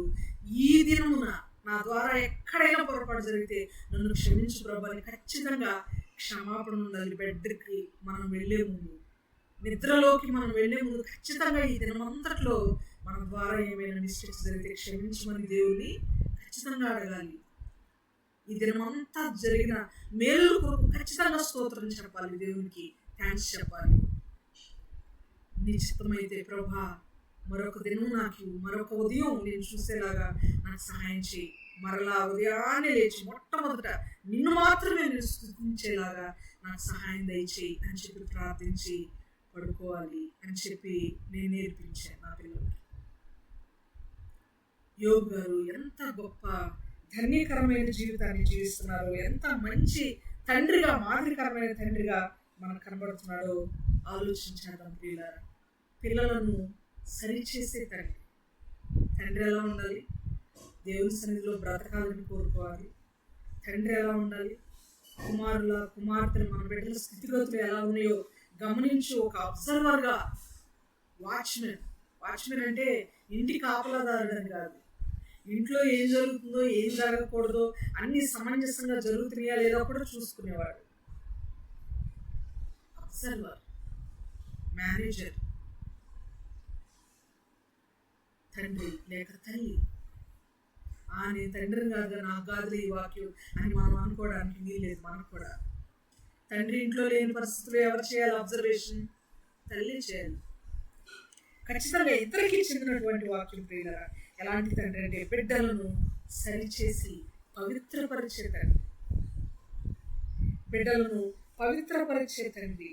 ఈ దినమున నా ద్వారా ఎక్కడైనా పొరపాటు జరిగితే నన్ను క్షమించు ప్రభు అని ఖచ్చితంగా క్షమాపణ ఉండాలి. బెడ్కి మనం వెళ్ళే ముందు, నిద్రలోకి మనం వెళ్ళే ముందు ఖచ్చితంగా ఈ దినమంతట్లో మన ద్వారా ఏమైనా మిస్టేక్స్ జరిగితే క్షమించమని దేవుని ఖచ్చితంగా అడగాలి. ఈ దినమంతా జరిగిన మేలు కొరకు ఖచ్చితంగా స్తోత్రం చెప్పాలి, దేవునికి థ్యాంక్స్ చెప్పాలి. నీ చిత్తమైతే ప్రభా మరొక దినం నాకు, మరొక ఉదయం నేను చూసేలాగా నాకు సహాయం చేయి, మరలా ఉదయాన్నే లేచి మొట్టమొదట నిన్ను మాత్రమే నేను స్తుతించేలాగా నాకు సహాయం దయచేయి అని చెప్పి ప్రార్థించి పడుకోవాలి అని చెప్పి నేను నేర్పించాను నా పిల్లలకి. యోబు గారు ఎంత గొప్ప ధన్యకరమైన జీవితాన్ని జీవిస్తున్నారు, ఎంత మంచి తండ్రిగా, మాదిరికరమైన తండ్రిగా మనకు కనబడుతున్నాడో ఆలోచించాను ప్రియులారా. పిల్లలను సరిచేసే తండ్రి ఎలా ఉండాలి? దేవుని సన్నిధిలో బ్రతకాలని కోరుకోవాలి. తండ్రి ఎలా ఉండాలి? కుమార్తెలు మన బిడ్డల స్థితిగతులు ఎలా ఉన్నాయో గమనించి ఒక అబ్జర్వర్గా, వాచ్మెన్ అంటే ఇంటి కాపలాదారుడు అని కాదు, ఇంట్లో ఏం జరుగుతుందో ఏం జరగకూడదో అన్ని సమంజసంగా జరుగుతున్నాయా లేదా కూడా చూసుకునేవాడు. అబ్జర్వర్, మేనేజర్, తండ్రి లేక తల్లి. నేను తండ్రిని కాదు, నాకు కాదు ఈ వాక్యం అని మనం అనుకోవడానికి వీల్లేదు. మనకు కూడా తండ్రి ఇంట్లో లేని పరిస్థితులు ఎవరు చేయాలి? అబ్జర్వేషన్ తల్లి చేయాలి. ఖచ్చితంగా ఇద్దరికి చెందినటువంటి వాక్యం ప్రియులారా. ఎలాంటి తండ్రి అంటే బిడ్డలను సరిచేసి పవిత్రపరిచే తండ్రి, బిడ్డలను పవిత్రపరిచే తండ్రి.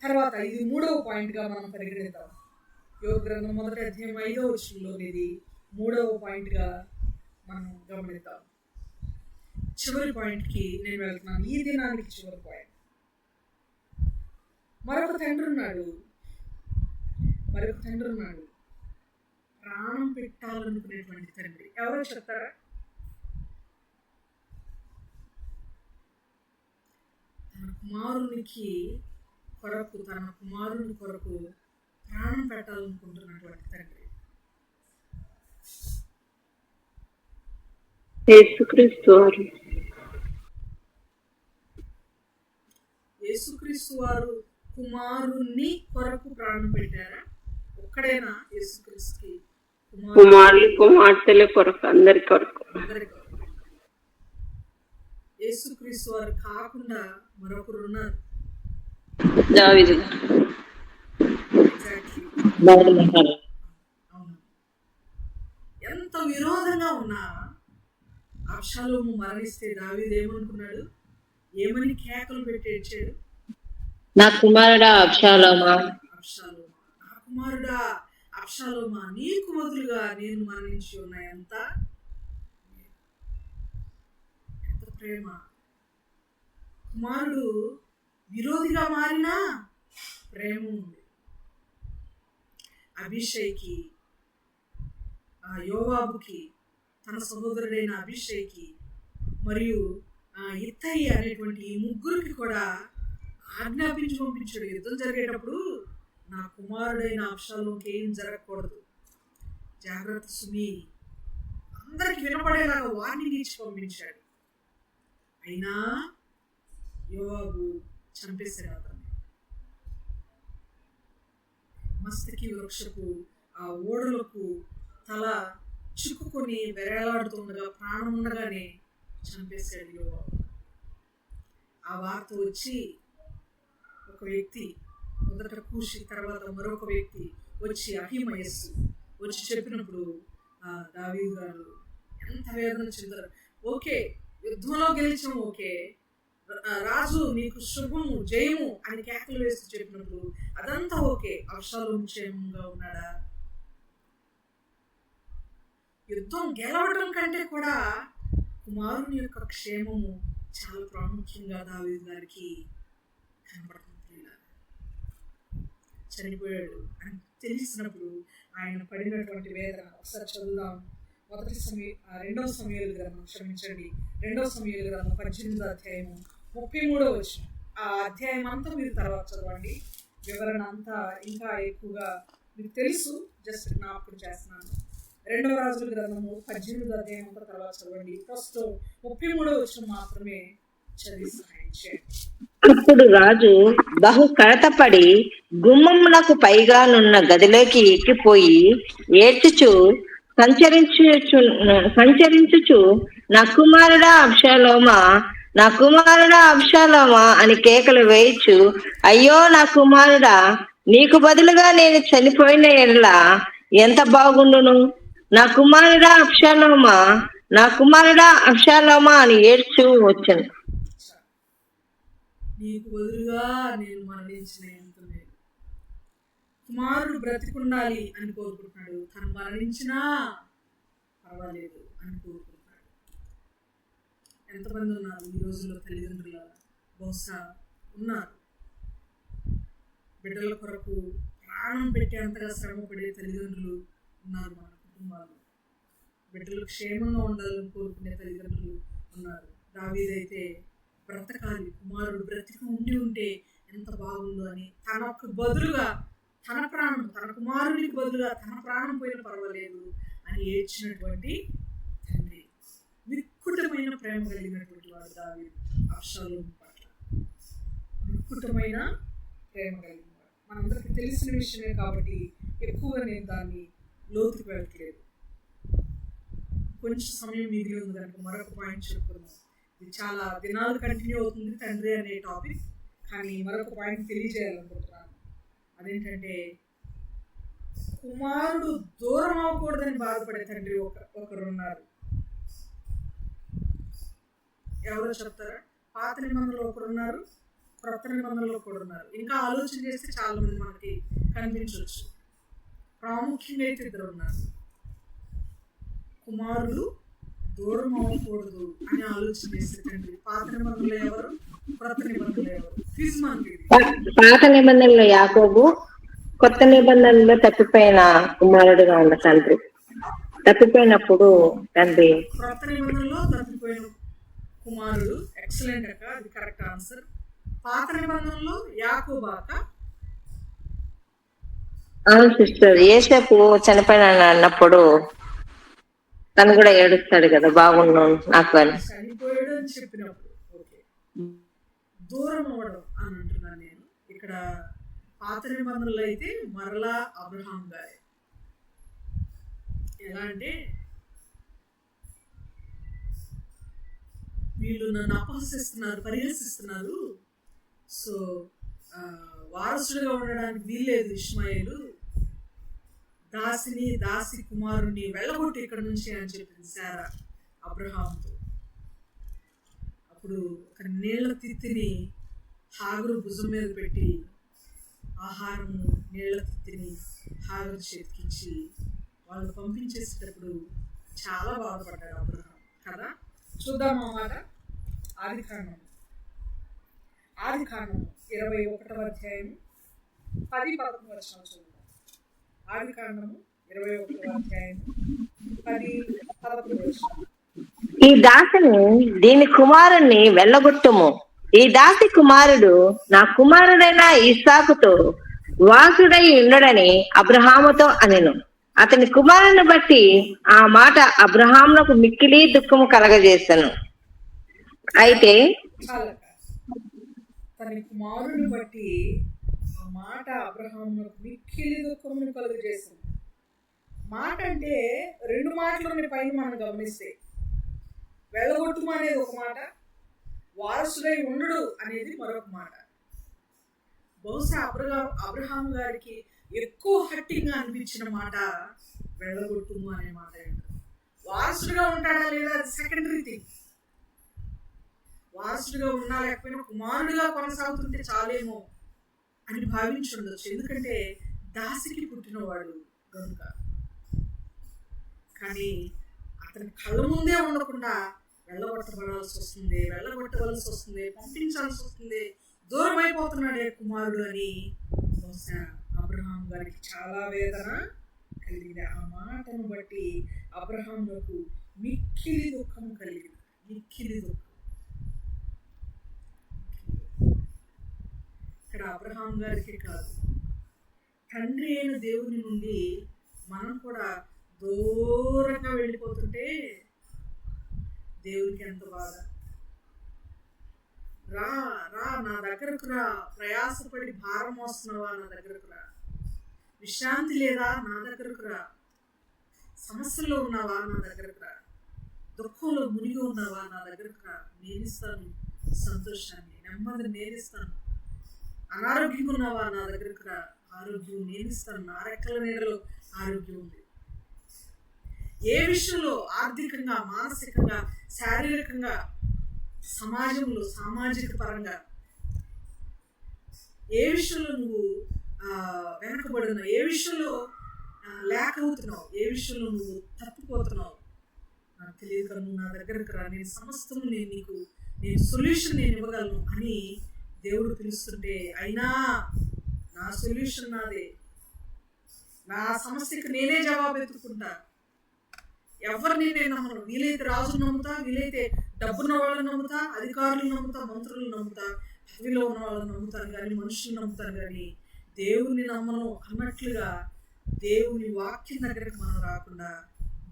తర్వాత ఇది 3వ పాయింట్గా మనం పరిగణిద్దాం. యోగ గ్రంథం 1వ అధ్యాయం 5వ వచనంలోనిది 3వ పాయింట్గా మనం గమనిద్దాం. చివరి పాయింట్కి నేను వెళ్తున్నాను, ఈ దినానికి చివరి పాయింట్. మరొక తండ్రి ఉన్నాడు, ప్రాణం పెట్టాలనుకునేటువంటి తండ్రి. ఎవరో చెప్తారా? తన కుమారుని కొరకు ప్రాణం పెట్టాలనుకుంటున్నటువంటి తండ్రి. యేసుక్రీస్తు వారు కుమారుని కొరకు ప్రాణం పెట్టారా? ఒక్కడేనా యేసుక్రీస్తుకి? కుమార్తెల కొరకు, అందరి కొరకు. యేసుక్రీస్తు వారు కాకుండా మరొకరు ఉన్నారు, దావీదు. ఎంత విరోధంగా ఉన్నా అబ్షాలోము మరణిస్తే దావీదు ఏమనుకున్నాడు? ఏమని కేకలు పెట్టి ఏడ్చాడు? నా కుమారుడా అబ్షాలోమా, నా కుమారుడా అబ్షాలోమా, నీకు బదులుగా నేను మరణించి ఉన్నా. ఎంత ప్రేమ! కుమారుడు విరోధిగా మారినా ప్రేమ ఉంది. అభిషేక్కి, యోవాబుకి తన సహోదరుడైన అభిషేకి మరియు ఇత్తయి అనేటువంటి ఈ ముగ్గురికి కూడా ఆజ్ఞాపించి పంపించాడు. యుద్ధం జరిగేటప్పుడు నా కుమారుడైన అబ్షాలోంకి ఏం జరగకూడదు, జాగ్రత్త సుమి, అందరికి వినపడేలాగా వార్నింగ్ ఇచ్చి పంపించాడు. అయినా యోవాబు చంపేశాడు అతన్ని. మస్తకి వృక్షపు ఆ ఓడలకు తల చిక్కుకొని వెరలాడుతుండగా, ప్రాణం ఉండగానే చంపేశాడు యోవాబు. ఆ వార్త వచ్చి ఒక వ్యక్తి, మొదట కూషి, తర్వాత మరొక వ్యక్తి వచ్చి, అహిమయస్సు వచ్చి చెప్పినప్పుడు దావీదు గారు ఎంత వేదన చెందారు. ఓకే, యుద్ధంలో గెలిచాం, ఓకే, రాజు నీకు శుభము జయము అని కేకలు వేసి చెప్పినప్పుడు అదంతా ఓకే, అబ్షాలోము క్షేమంగా ఉన్నాడా? యుద్ధం గెలవడం కంటే కూడా కుమారుని యొక్క క్షేమము చాలా ప్రాముఖ్యంగా దావీదు గారికి కనపడుతుంది. చనిపోయాడు అని తెలిసినప్పుడు ఆయన పడినటువంటి వేదన ఒకసారి చదువుదాం. 2 సమూయేలు గ్రంథం 2 సమూయేలు గ్రంథం 18వ అధ్యాయము 33వ వచనం. ఆ అధ్యాయం అంతా మీరు తర్వాత చదవండి, వివరణ అంతా ఇంకా ఎక్కువగా మీకు తెలుసు, జస్ట్ జ్ఞాపకం చేస్తున్నాను. 2వ రాజుల గ్రంథము 18వ అధ్యాయం అంతా తర్వాత చదవండి. ప్రస్తుతం 33వ వచనం మాత్రమే చదివి సహాయం చేయండి. అప్పుడు రాజు బహు కడతపడి గుమ్మమునకు పైగానున్న గదిలోకి ఎక్కిపోయి ఏడ్చుచు సంచరించుచు నా కుమారుడా అబ్షాలోమా, నా కుమారుడా అబ్షాలోమా అని కేకలు వేయచ్చు, అయ్యో నా కుమారుడా, నీకు బదులుగా నేను చనిపోయిన ఎడల ఎంత బాగుండును, నా కుమారుడా అబ్షాలోమా, నా కుమారుడా అబ్షాలోమా అని ఏడ్చు వచ్చాను. నీకు బదులుగా నేను మరణించిన ఎంత మేలు. కుమారుడు బ్రతికుండాలి అని కోరుకుంటున్నాడు, తను మరణించినా పర్వాలేదు అని కోరుకుంటున్నాడు. ఎంతమంది ఉన్నారు ఈ రోజుల్లో తల్లిదండ్రుల? బహుశా ఉన్నారు. బిడ్డల కొరకు ప్రాణం పెట్టేంతగా శ్రమపడే తల్లిదండ్రులు ఉన్నారు మన కుటుంబాల్లో. బిడ్డలు క్షేమంగా ఉండాలని కోరుకునే తల్లిదండ్రులు ఉన్నారు. దావీదైతే బ్రతకాలి, కుమారుడు బ్రతికి ఉంటే ఎంత బాగుందో అని తనకు బదులుగా తన కుమారుడికి బదులుగా తన ప్రాణం పోయిన పర్వాలేదు అని ఏడ్చినటువంటి తండ్రి. వికృతమైన ప్రేమ కలిగినటువంటి వాడు దావీదు అబ్షాలోము పట్ల. వికృతమైన ప్రేమ కలిగిన వాడు. మనందరికీ తెలిసిన విషయమే కాబట్టి ఎక్కువగా నేను దాన్ని లోతుకు వెళ్ళట్లేదు. కొంచెం సమయం మిగిలి ఉంది కనుక మరొక పాయింట్ చెప్పుకుందాం. ఇది చాలా దినాలు కంటిన్యూ అవుతుంది తండ్రి అనే టాపిక్, కానీ మరొక పాయింట్ తెలియజేయాలనుకుంటున్నాను. అదేంటంటే, కుమారుడు దూరం అవ్వకూడదని బాధపడే తండ్రి ఒకరున్నారు. ఎవరో చెప్తారా? పాత నిబంధనలో ఒకరున్నారు, క్రొత్త నిబంధనలో కూడా ఉన్నారు. ఇంకా ఆలోచన చేస్తే చాలా మంది మనకి కనిపించవచ్చు. ప్రాముఖ్యంగా అయితే ఇద్దరు ఉన్నారు. కుమారుడు దూరం అవ్వకూడదు అని ఆలోచన చేస్తే తండ్రి. పాత నిబంధనలు ఎవరు, క్రొత్త నిబంధనలు ఎవరు? పాత నిబంధనలో యాకోబు, కొత్త నిబంధనలో తప్పిపోయిన కుమారుడుగా ఉన్న తండ్రి. తప్పిపోయినప్పుడు తండ్రి. క్రొత్త నిబంధనలో తప్పిపోయిన కుమారుడు. ఎక్సలెంట్ అక్క, అది కరెక్ట్ ఆన్సర్. పాత నిబంధనలో యాకోబాక? అవును సిస్టర్, యేసేపు చనిపోయిన అన్నప్పుడు తను కూడా ఏడుస్తాడు కదా, బాగున్నాను నాకు అని. చనిపోయాడు అని చెప్పినప్పుడు ఓకే, దూరం అవ్వడం అని అంటున్నాను నేను ఇక్కడ. పాత నిబంధనలు అయితే మరలా అబ్రహాం గారే. ఎలా అంటే, వీళ్ళు నన్ను అపహసిస్తున్నారు, పరిహసిస్తున్నారు, సో వారసుడిగా ఉండడానికి వీల్లేదు ఇష్మాయేలు, దాసి కుమారుణ్ణి వెళ్ళగొట్టి ఇక్కడ నుంచి అని చెప్పింది శారా అబ్రహాంతో. అప్పుడు ఒక నీళ్ల తిత్తిని హాగరు భుజం మీద పెట్టి, ఆహారము నీళ్ల తిత్తిని హాగరు చేతికిచ్చి వాళ్ళు పంపించేసేటప్పుడు చాలా బాధపడ్డాడు అబ్రహాం కదా. చూద్దాం అన్నమాట. ఆదికాండం 21వ అధ్యాయం 10-11 వచనాలు చూద్దాం. ఆదికాండము 21వ అధ్యాయం 10-11 ఈ దాసిని దీని కుమారుణ్ణి వెళ్ళగొట్టుము. ఈ దాసి కుమారుడు నా కుమారుడైన ఇస్సాకుతో వాసుడై ఉండడని అబ్రహాముతో అనెను. అతని కుమారుని బట్టి ఆ మాట అబ్రహామునకు మిక్కిలి దుఃఖము కలగజేసెను. అయితే తన కుమారుని బట్టి ఆ మాట అబ్రహామునకు మిక్కిలి దుఃఖమును కలుగజేసింది. మాట అంటే 2 మాటలు పైన మనం గమనిస్తే, వెళ్ళగొట్టుము అనేది ఒక మాట, వారసుడై ఉండడు అనేది మరొక మాట. బహుశా అబ్రహాం గారికి ఎక్కువ హట్టింగ్ అనిపించిన మాట వెళ్ళగొట్టుము అనే మాట. వారసుడుగా ఉంటాడా లేదా అది సెకండరీ థింగ్. వారసుడిగా ఉన్నా లేకపోయినా కుమారుడిగా కొనసాగుతుంటే చాలేమో అని భావించి ఉండొచ్చు, ఎందుకంటే దాసికి పుట్టినవాడు కనుక. కానీ అతని కళ్ళ ముందే ఉండకుండా వెళ్ళగొట్టవలసి వస్తుంది, పంపించాల్సి వస్తుంది, దూరం అయిపోతున్నాడే కుమారుడు అని బహుశా అబ్రహాం గారికి చాలా వేదన కలిగింది. ఆ మాటను బట్టి అబ్రహాంకు మిక్కిలి దుఃఖం కలిగింది. మిక్కిలి దుఃఖం. ఇక్కడ అబ్రహాం గారికి కాదు, తండ్రి అయిన దేవుని నుండి మనం కూడా దూరంగా వెళ్ళిపోతుంటే దేవునికి ఎంత బాధ. రా రా నా దగ్గరకు రా, ప్రయాసపడి భారం మోస్తున్నావా నా దగ్గరకు రా, విశ్రాంతి లేదా నా దగ్గరకు రా, సమస్యల్లో ఉన్నావా నా దగ్గరకు రా, దుఃఖంలో మునిగి ఉన్నావా నా దగ్గరకు రా, నేనిస్తాను సంతోషాన్ని, నెమ్మదిని నేనిస్తాను. అనారోగ్యంగా ఉన్నావా నా దగ్గరకు రా, ఆరోగ్యం నేనిస్తాను, నా రెక్కల నీడలో ఆరోగ్యం ఉంది. ఏ విషయంలో ఆర్థికంగా, మానసికంగా, శారీరకంగా, సమాజంలో సామాజిక పరంగా ఏ విషయంలో నువ్వు వెనకబడున్నావు, ఏ విషయంలో లేక అవుతున్నావు, ఏ విషయంలో నువ్వు తప్పిపోతున్నావు నాకు తెలియదు కదా, నువ్వు నా దగ్గరకు రా, నేను సమస్తము నేను సొల్యూషన్ నేను ఇవ్వగలను అని దేవుడు పిలుస్తుంటే, అయినా నా సొల్యూషన్ నాదే, నా సమస్యకి నేనే జవాబు ఎత్తుకుంటా, ఎవరిని నేను నమ్మను. వీలైతే రాజును నమ్ముతా, వీలైతే డబ్బున్న వాళ్ళని నమ్ముతా, అధికారులను నమ్ముతా, మంత్రులను నమ్ముతా, పదవిలో ఉన్న వాళ్ళని నమ్ముతాను కానీ మనుషులను నమ్ముతాను కానీ దేవుని నమ్మను అన్నట్లుగా దేవుని వాక్యం దగ్గరకు మనం రాకుండా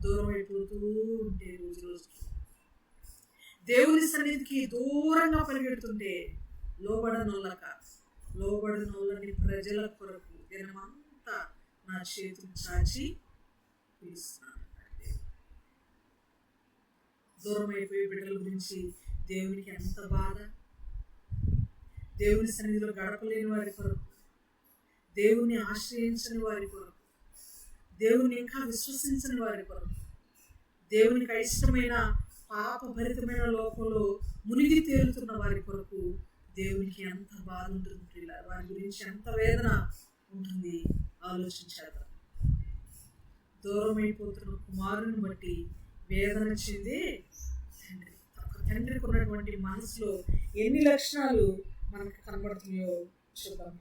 దూరం అయిపోతూ ఉంటే రోజుకి దేవుని సన్నిధికి దూరంగా పరిగెడుతుంటే లోబడనోళ్ళని ప్రజల కొరకు దినమంతా నా చేతులు చాచి పిలుస్తున్నాను. దూరం అయిపోయే బిడ్డల గురించి దేవునికి ఎంత బాధ. దేవుని సన్నిధిలో గడపలేని వారి కొరకు, దేవుని ఆశ్రయించని వారి కొరకు, దేవుని ఇంకా విశ్వసించని వారి కొరకు, దేవునికి అయిష్టమైన పాపభరితమైన లోకంలో మునిగి తేలుతున్న వారి కొరకు దేవునికి ఎంత బాధ ఉంటుంది, వారి గురించి ఎంత వేదన ఉంటుంది ఆలోచించారు. దూరం అయిపోతున్న కుమారుని బట్టి వేదన చెందే తండ్రి. తండ్రికి ఉన్నటువంటి మనసులో ఎన్ని లక్షణాలు మనకు కనబడుతున్నాయో చూద్దాం.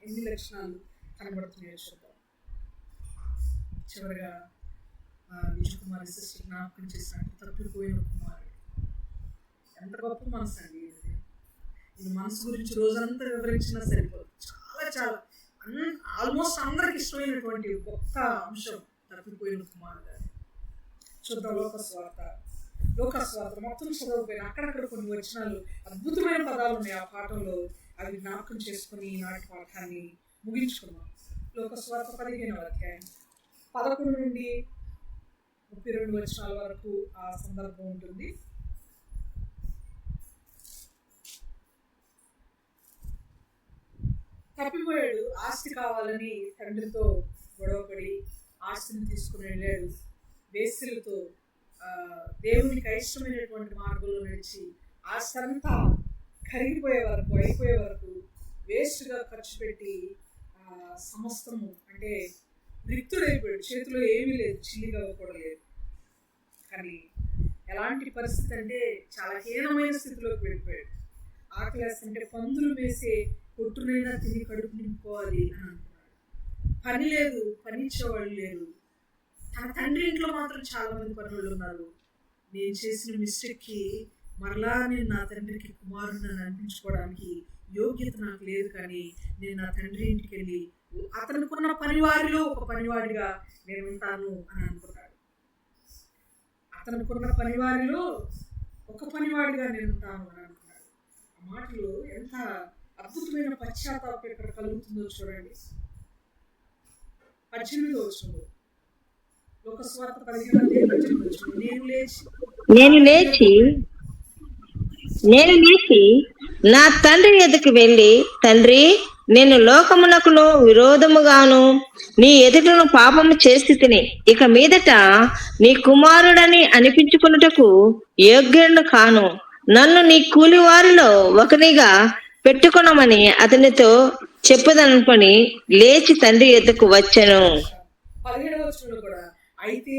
ఎన్ని లక్షణాలు కనబడుతున్నాయో చూద్దాం. చివరిగా విజయ్ కుమార్ సిస్టర్ జ్ఞాపకం చేసినట్టు తప్పిపోయిన కుమారుడు ఎంత గొప్ప మనసు అండి. ఇది మనసు గురించి రోజంతా వివరించినా సరిపోదు. చాలా ఆల్మోస్ట్ అందరికి ఇష్టమైనటువంటి గొప్ప అంశం తప్పిపోయిన కుమారుడు. చూద్దాం లోకస్వార్త మొత్తం చదవకపోయినా అక్కడక్కడ కొన్ని వచనాలు, అద్భుతమైన పదాలు ఉన్నాయి ఆ పాఠంలో. అవి జ్ఞాపకం చేసుకుని ఈనాటి పాఠాన్ని ముగించుకున్నాం. లోకస్వార్త 15వ అధ్యాయం 11 నుండి 32 వచనాల వరకు ఆ సందర్భం ఉంటుంది. తప్పిపోయాడు. ఆస్తి కావాలని తండ్రితో గొడవపడి ఆస్తిని తీసుకుని వెళ్ళాడు. వేశ్యలతో దేవునికి అయిష్టమైనటువంటి మార్గంలో నడిచి ఆస్తి అంతా కరిగిపోయే వరకు, అయిపోయే వరకు వేస్ట్గా ఖర్చు పెట్టి సమస్తము అంటే రిక్తుడైపోయాడు. చేతిలో ఏమీ లేదు, చిల్లిగా కూడా లేదు. కానీ ఎలాంటి పరిస్థితి అంటే చాలా హీనమైన స్థితిలోకి వెళ్ళిపోయాడు. ఆకలేస్తుంటే పందులు వేసే కొట్టునైనా తిని కడుపు నింపుకోవాలి అని అంటున్నాడు. పని లేదు, పని ఇచ్చేవాళ్ళు లేరు. తన తండ్రి ఇంట్లో మాత్రం చాలా మంది పనులు ఉన్నారు. నేను చేసిన మిస్టేక్కి మరలా నేను నా తండ్రికి కుమారుని అనిపించుకోవడానికి యోగ్యత నాకు లేదు, కానీ నేను నా తండ్రి ఇంటికి వెళ్ళి అతనుకున్న పనివారిలో ఒక పనివాడిగా నేను ఉంటాను అని అనుకున్నాడు. అతనుకున్న పనివారిలో ఒక పనివాడిగా నేను ఉంటాను అని అనుకున్నాడు. ఆ మాటలు ఎంత అద్భుతమైన పశ్చాత్తాపం ఇక్కడ కలుగుతుందో చూడండి. 18వ వచనంలో లోకస్వార్త 15:18 నేను లేచి నా తండ్రి ఎదుకు వెళ్ళి, తండ్రి, నేను లోకమునకును విరోధముగాను నీ ఎదుటను పాపము చేసి తిని, ఇక మీదట నీ కుమారుడని అనిపించుకున్నటకు యోగ్యుడు కాను. నన్ను నీ కూలి వారిలో ఒకనిగా పెట్టుకొనమని అతనితో చెప్పదనుకొని లేచి తండ్రి ఎద్దుకు వచ్చెను. 17వ వచనంలో కూడా అయితే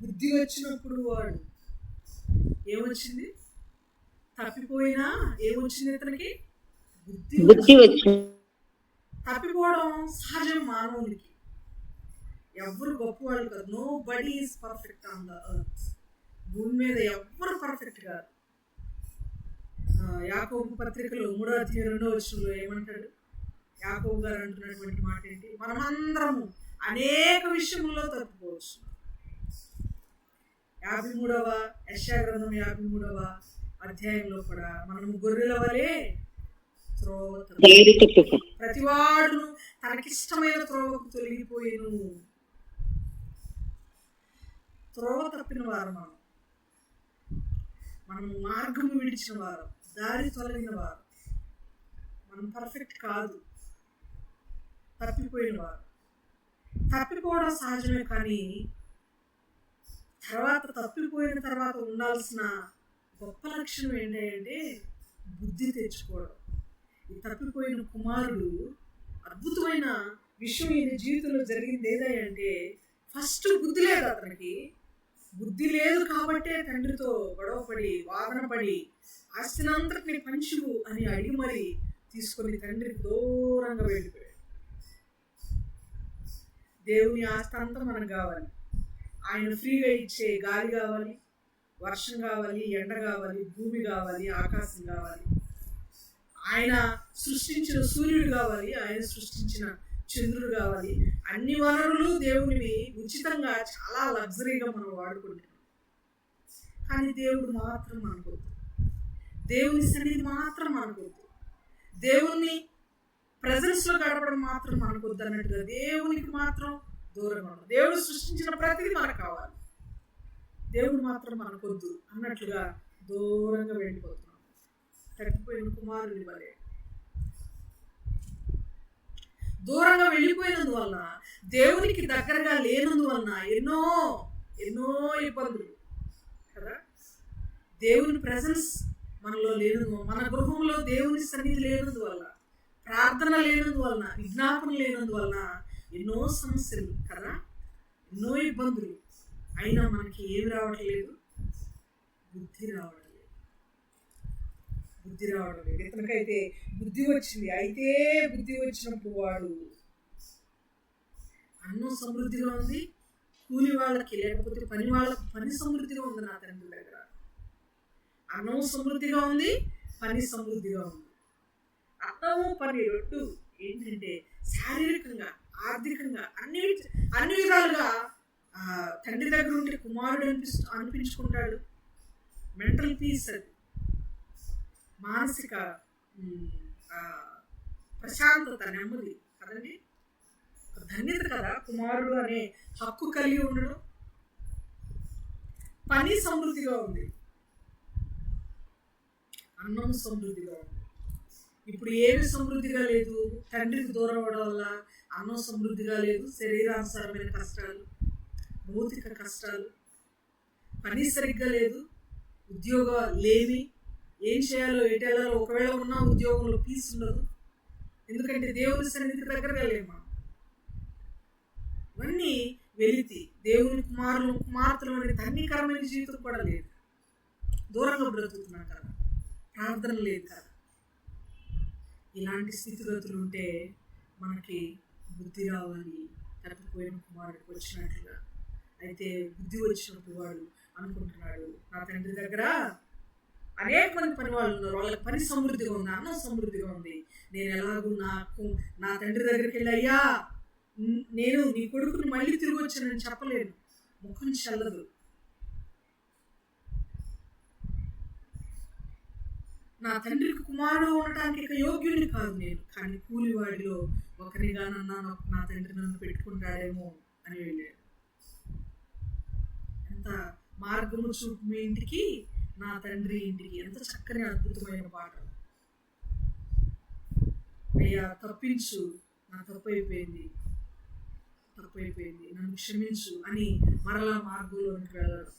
బుద్ధి వచ్చినప్పుడు వాడు ఏమొచ్చింది? తప్పిపోయినా ఏమొచ్చింది? ఇతనికి బుద్ధి వచ్చి. తప్పిపోవడం సహజం మానవునికి. ఎవ్వరు గొప్పవాళ్ళు కాదు. Nobody is perfect on the earth. భూమి మీద ఎవ్వరు పర్ఫెక్ట్ కాదు. యాకోబు పత్రికలో 3వ అధ్యాయం 2వ వచనంలో ఏమంటాడు? యాకోబు గారు అంటున్నటువంటి మాట ఏంటి? మనమందరము అనేక విషయంలో తప్పిపోవచ్చు. 53వ యెషయా గ్రంథం 53వ అధ్యాయంలో కూడా మనము గొర్రెల వలె ప్రతివాడును తనకిష్టమైన త్రోవకు తొలగిపోయేను. త్రోవ తప్పిన వారు మనం మార్గము విడిచిన వారు, దారి తొలగిన వారు, మనం పర్ఫెక్ట్ కాదు, తప్పిపోయిన వారు. తప్పిపోవడం సహజమే, కానీ తప్పిపోయిన తర్వాత ఉండాల్సిన గొప్ప లక్షణం ఏంటంటే బుద్ధి తెచ్చుకోవడం. ఈ తప్పిపోయిన కుమారుడు అద్భుతమైన విషయం ఈయన జీవితంలో జరిగింది ఏదంటే, ఫస్ట్ బుద్ధి లేదు అతనికి. బుద్ధి లేదు కాబట్టే తండ్రితో గొడవపడి వాదన పడి ఆస్తినంతటిని పంచువు అని అడిగి మరి తీసుకొని తండ్రికి దూరంగా వెళ్ళిపోయాడు. దేవుని ఆస్తి అంతా మనకు కావాలి. ఆయన ఫ్రీగా ఇచ్చే గాలి కావాలి, వర్షం కావాలి, ఎండ కావాలి, భూమి కావాలి, ఆకాశం కావాలి. ఆయన సృష్టించిన సూర్యుడు కావాలి, ఆయన సృష్టించిన చంద్రుడు కావాలి. అన్ని వనరులు దేవునివి ఉచితంగా చాలా లగ్జరీగా మనం వాడుకుంటున్నాం. కానీ దేవుడు మాత్రం మనకొద్దు. దేవుని సన్నిధి మాత్రం మనకొద్దు. దేవుని ప్రెజెన్స్లో గడపడం మాత్రం మనకొద్దు అన్నట్టుగా దేవునికి మాత్రం దూరంగా ఉండదు. దేవుడు సృష్టించిన ప్రతిదీ మనకు కావాలి, దేవుడు మాత్రం మనకొద్దు అన్నట్లుగా దూరంగా వెళ్ళిపోతున్నాం. తప్పిపోయిన కుమారుని వలె దూరంగా వెళ్ళిపోయినందువలన, దేవునికి దగ్గరగా లేనందువలన ఎన్నో ఎన్నో ఇబ్బందులు కదా. దేవుని ప్రెజెన్స్ మనలో లేనందు, మన గృహంలో దేవుని సన్నిధి లేనందువల్ల, ప్రార్థన లేనందువలన, విజ్ఞాపన లేనందువలన ఎన్నో సమస్యలు కదా, ఎన్నో ఇబ్బందులు. అయినా మనకి ఏమి రావట్లేదు? బుద్ధి రావట్లేదు. బుద్ధి రావడం లేదు. ఇతనికైతే బుద్ధి వచ్చింది. అయితే బుద్ధి వచ్చినప్పుడు వాడు అన్నం సమృద్ధిగా ఉంది, కూలి వాళ్ళకి లేకపోతే పని వాళ్ళకి పని సమృద్ధిగా ఉంది. నా తండ్రి దగ్గర అన్నం సమృద్ధిగా ఉంది, పని సమృద్ధిగా ఉంది. అన్నము పని రెండు ఏంటంటే శారీరకంగా, ఆర్థికంగా, అన్ని విధాలుగా తండ్రి దగ్గర ఉంటే కుమారుడు అనిపించుకుంటాడు. మెంటల్ పీస్, అది మానసిక ప్రశాంతత, నెమ్మది కదండి, ధన్యత కదా కుమారుడు అనే హక్కు కలిగి ఉండడం. పని సమృద్ధిగా ఉంది, అన్నం సమృద్ధిగా ఉంది. ఇప్పుడు ఏమి సమృద్ధిగా లేదు? తండ్రికి దూరం అవడం వల్ల అన్నం సమృద్ధిగా లేదు. శరీరానుసారమైన కష్టాలు, భౌతిక కష్టాలు, పని సరిగ్గా లేదు, ఉద్యోగం లేవి, ఏం చేయాలో ఎటు వెళ్ళాలో, ఒకవేళ ఉన్న ఉద్యోగంలో పీస్ ఉండదు. ఎందుకంటే దేవుని సన్నిధికి దగ్గరగా లేమా. ఇవన్నీ వెలితి. దేవుని కుమార్తెలు అనేది ధన్యకరమైన జీవితం కూడా లేదు. దూరంగా బ్రతుకుతున్నాం కదా, ప్రార్థన లేదు కదా. ఇలాంటి స్థితిగతులు ఉంటే మనకి బుద్ధి రావాలి, తప్పిపోయిన కుమారుడికి వచ్చినట్లుగా అయితే బుద్ధి వచ్చినప్పుడు వాడు అనుకుంటున్నాడు, నా తండ్రి దగ్గర అనేక మంది పని వాళ్ళు ఉన్నారు, వాళ్ళకి పని సమృద్ధిగా ఉంది, అన్నం సమృద్ధిగా ఉంది, నేను ఎలాగూ నా తండ్రి దగ్గరికి వెళ్ళి అయ్యా నేను నీ కొడుకుని మళ్ళీ తిరిగి వచ్చానని చెప్పలేను, ముఖం చల్లదు. నా తండ్రికి కుమారుడు ఉండటానికి ఇక యోగ్యుని కాదు నేను, కానీ కూలివాడిలో ఒకరిగా నా తండ్రి నన్ను పెట్టుకుంటాడేమో అని వెళ్ళాడు. ఎంత మార్గము చూపు మీ ఇంటికి నా తండ్రి ఇంటికి, ఎంత చక్కని అద్భుతమైన పాట. అయ్యా తప్పించు, నా తప్పైపోయింది, నన్ను క్షమించు అని మరలా మార్గంలోనికి వెళ్ళడం.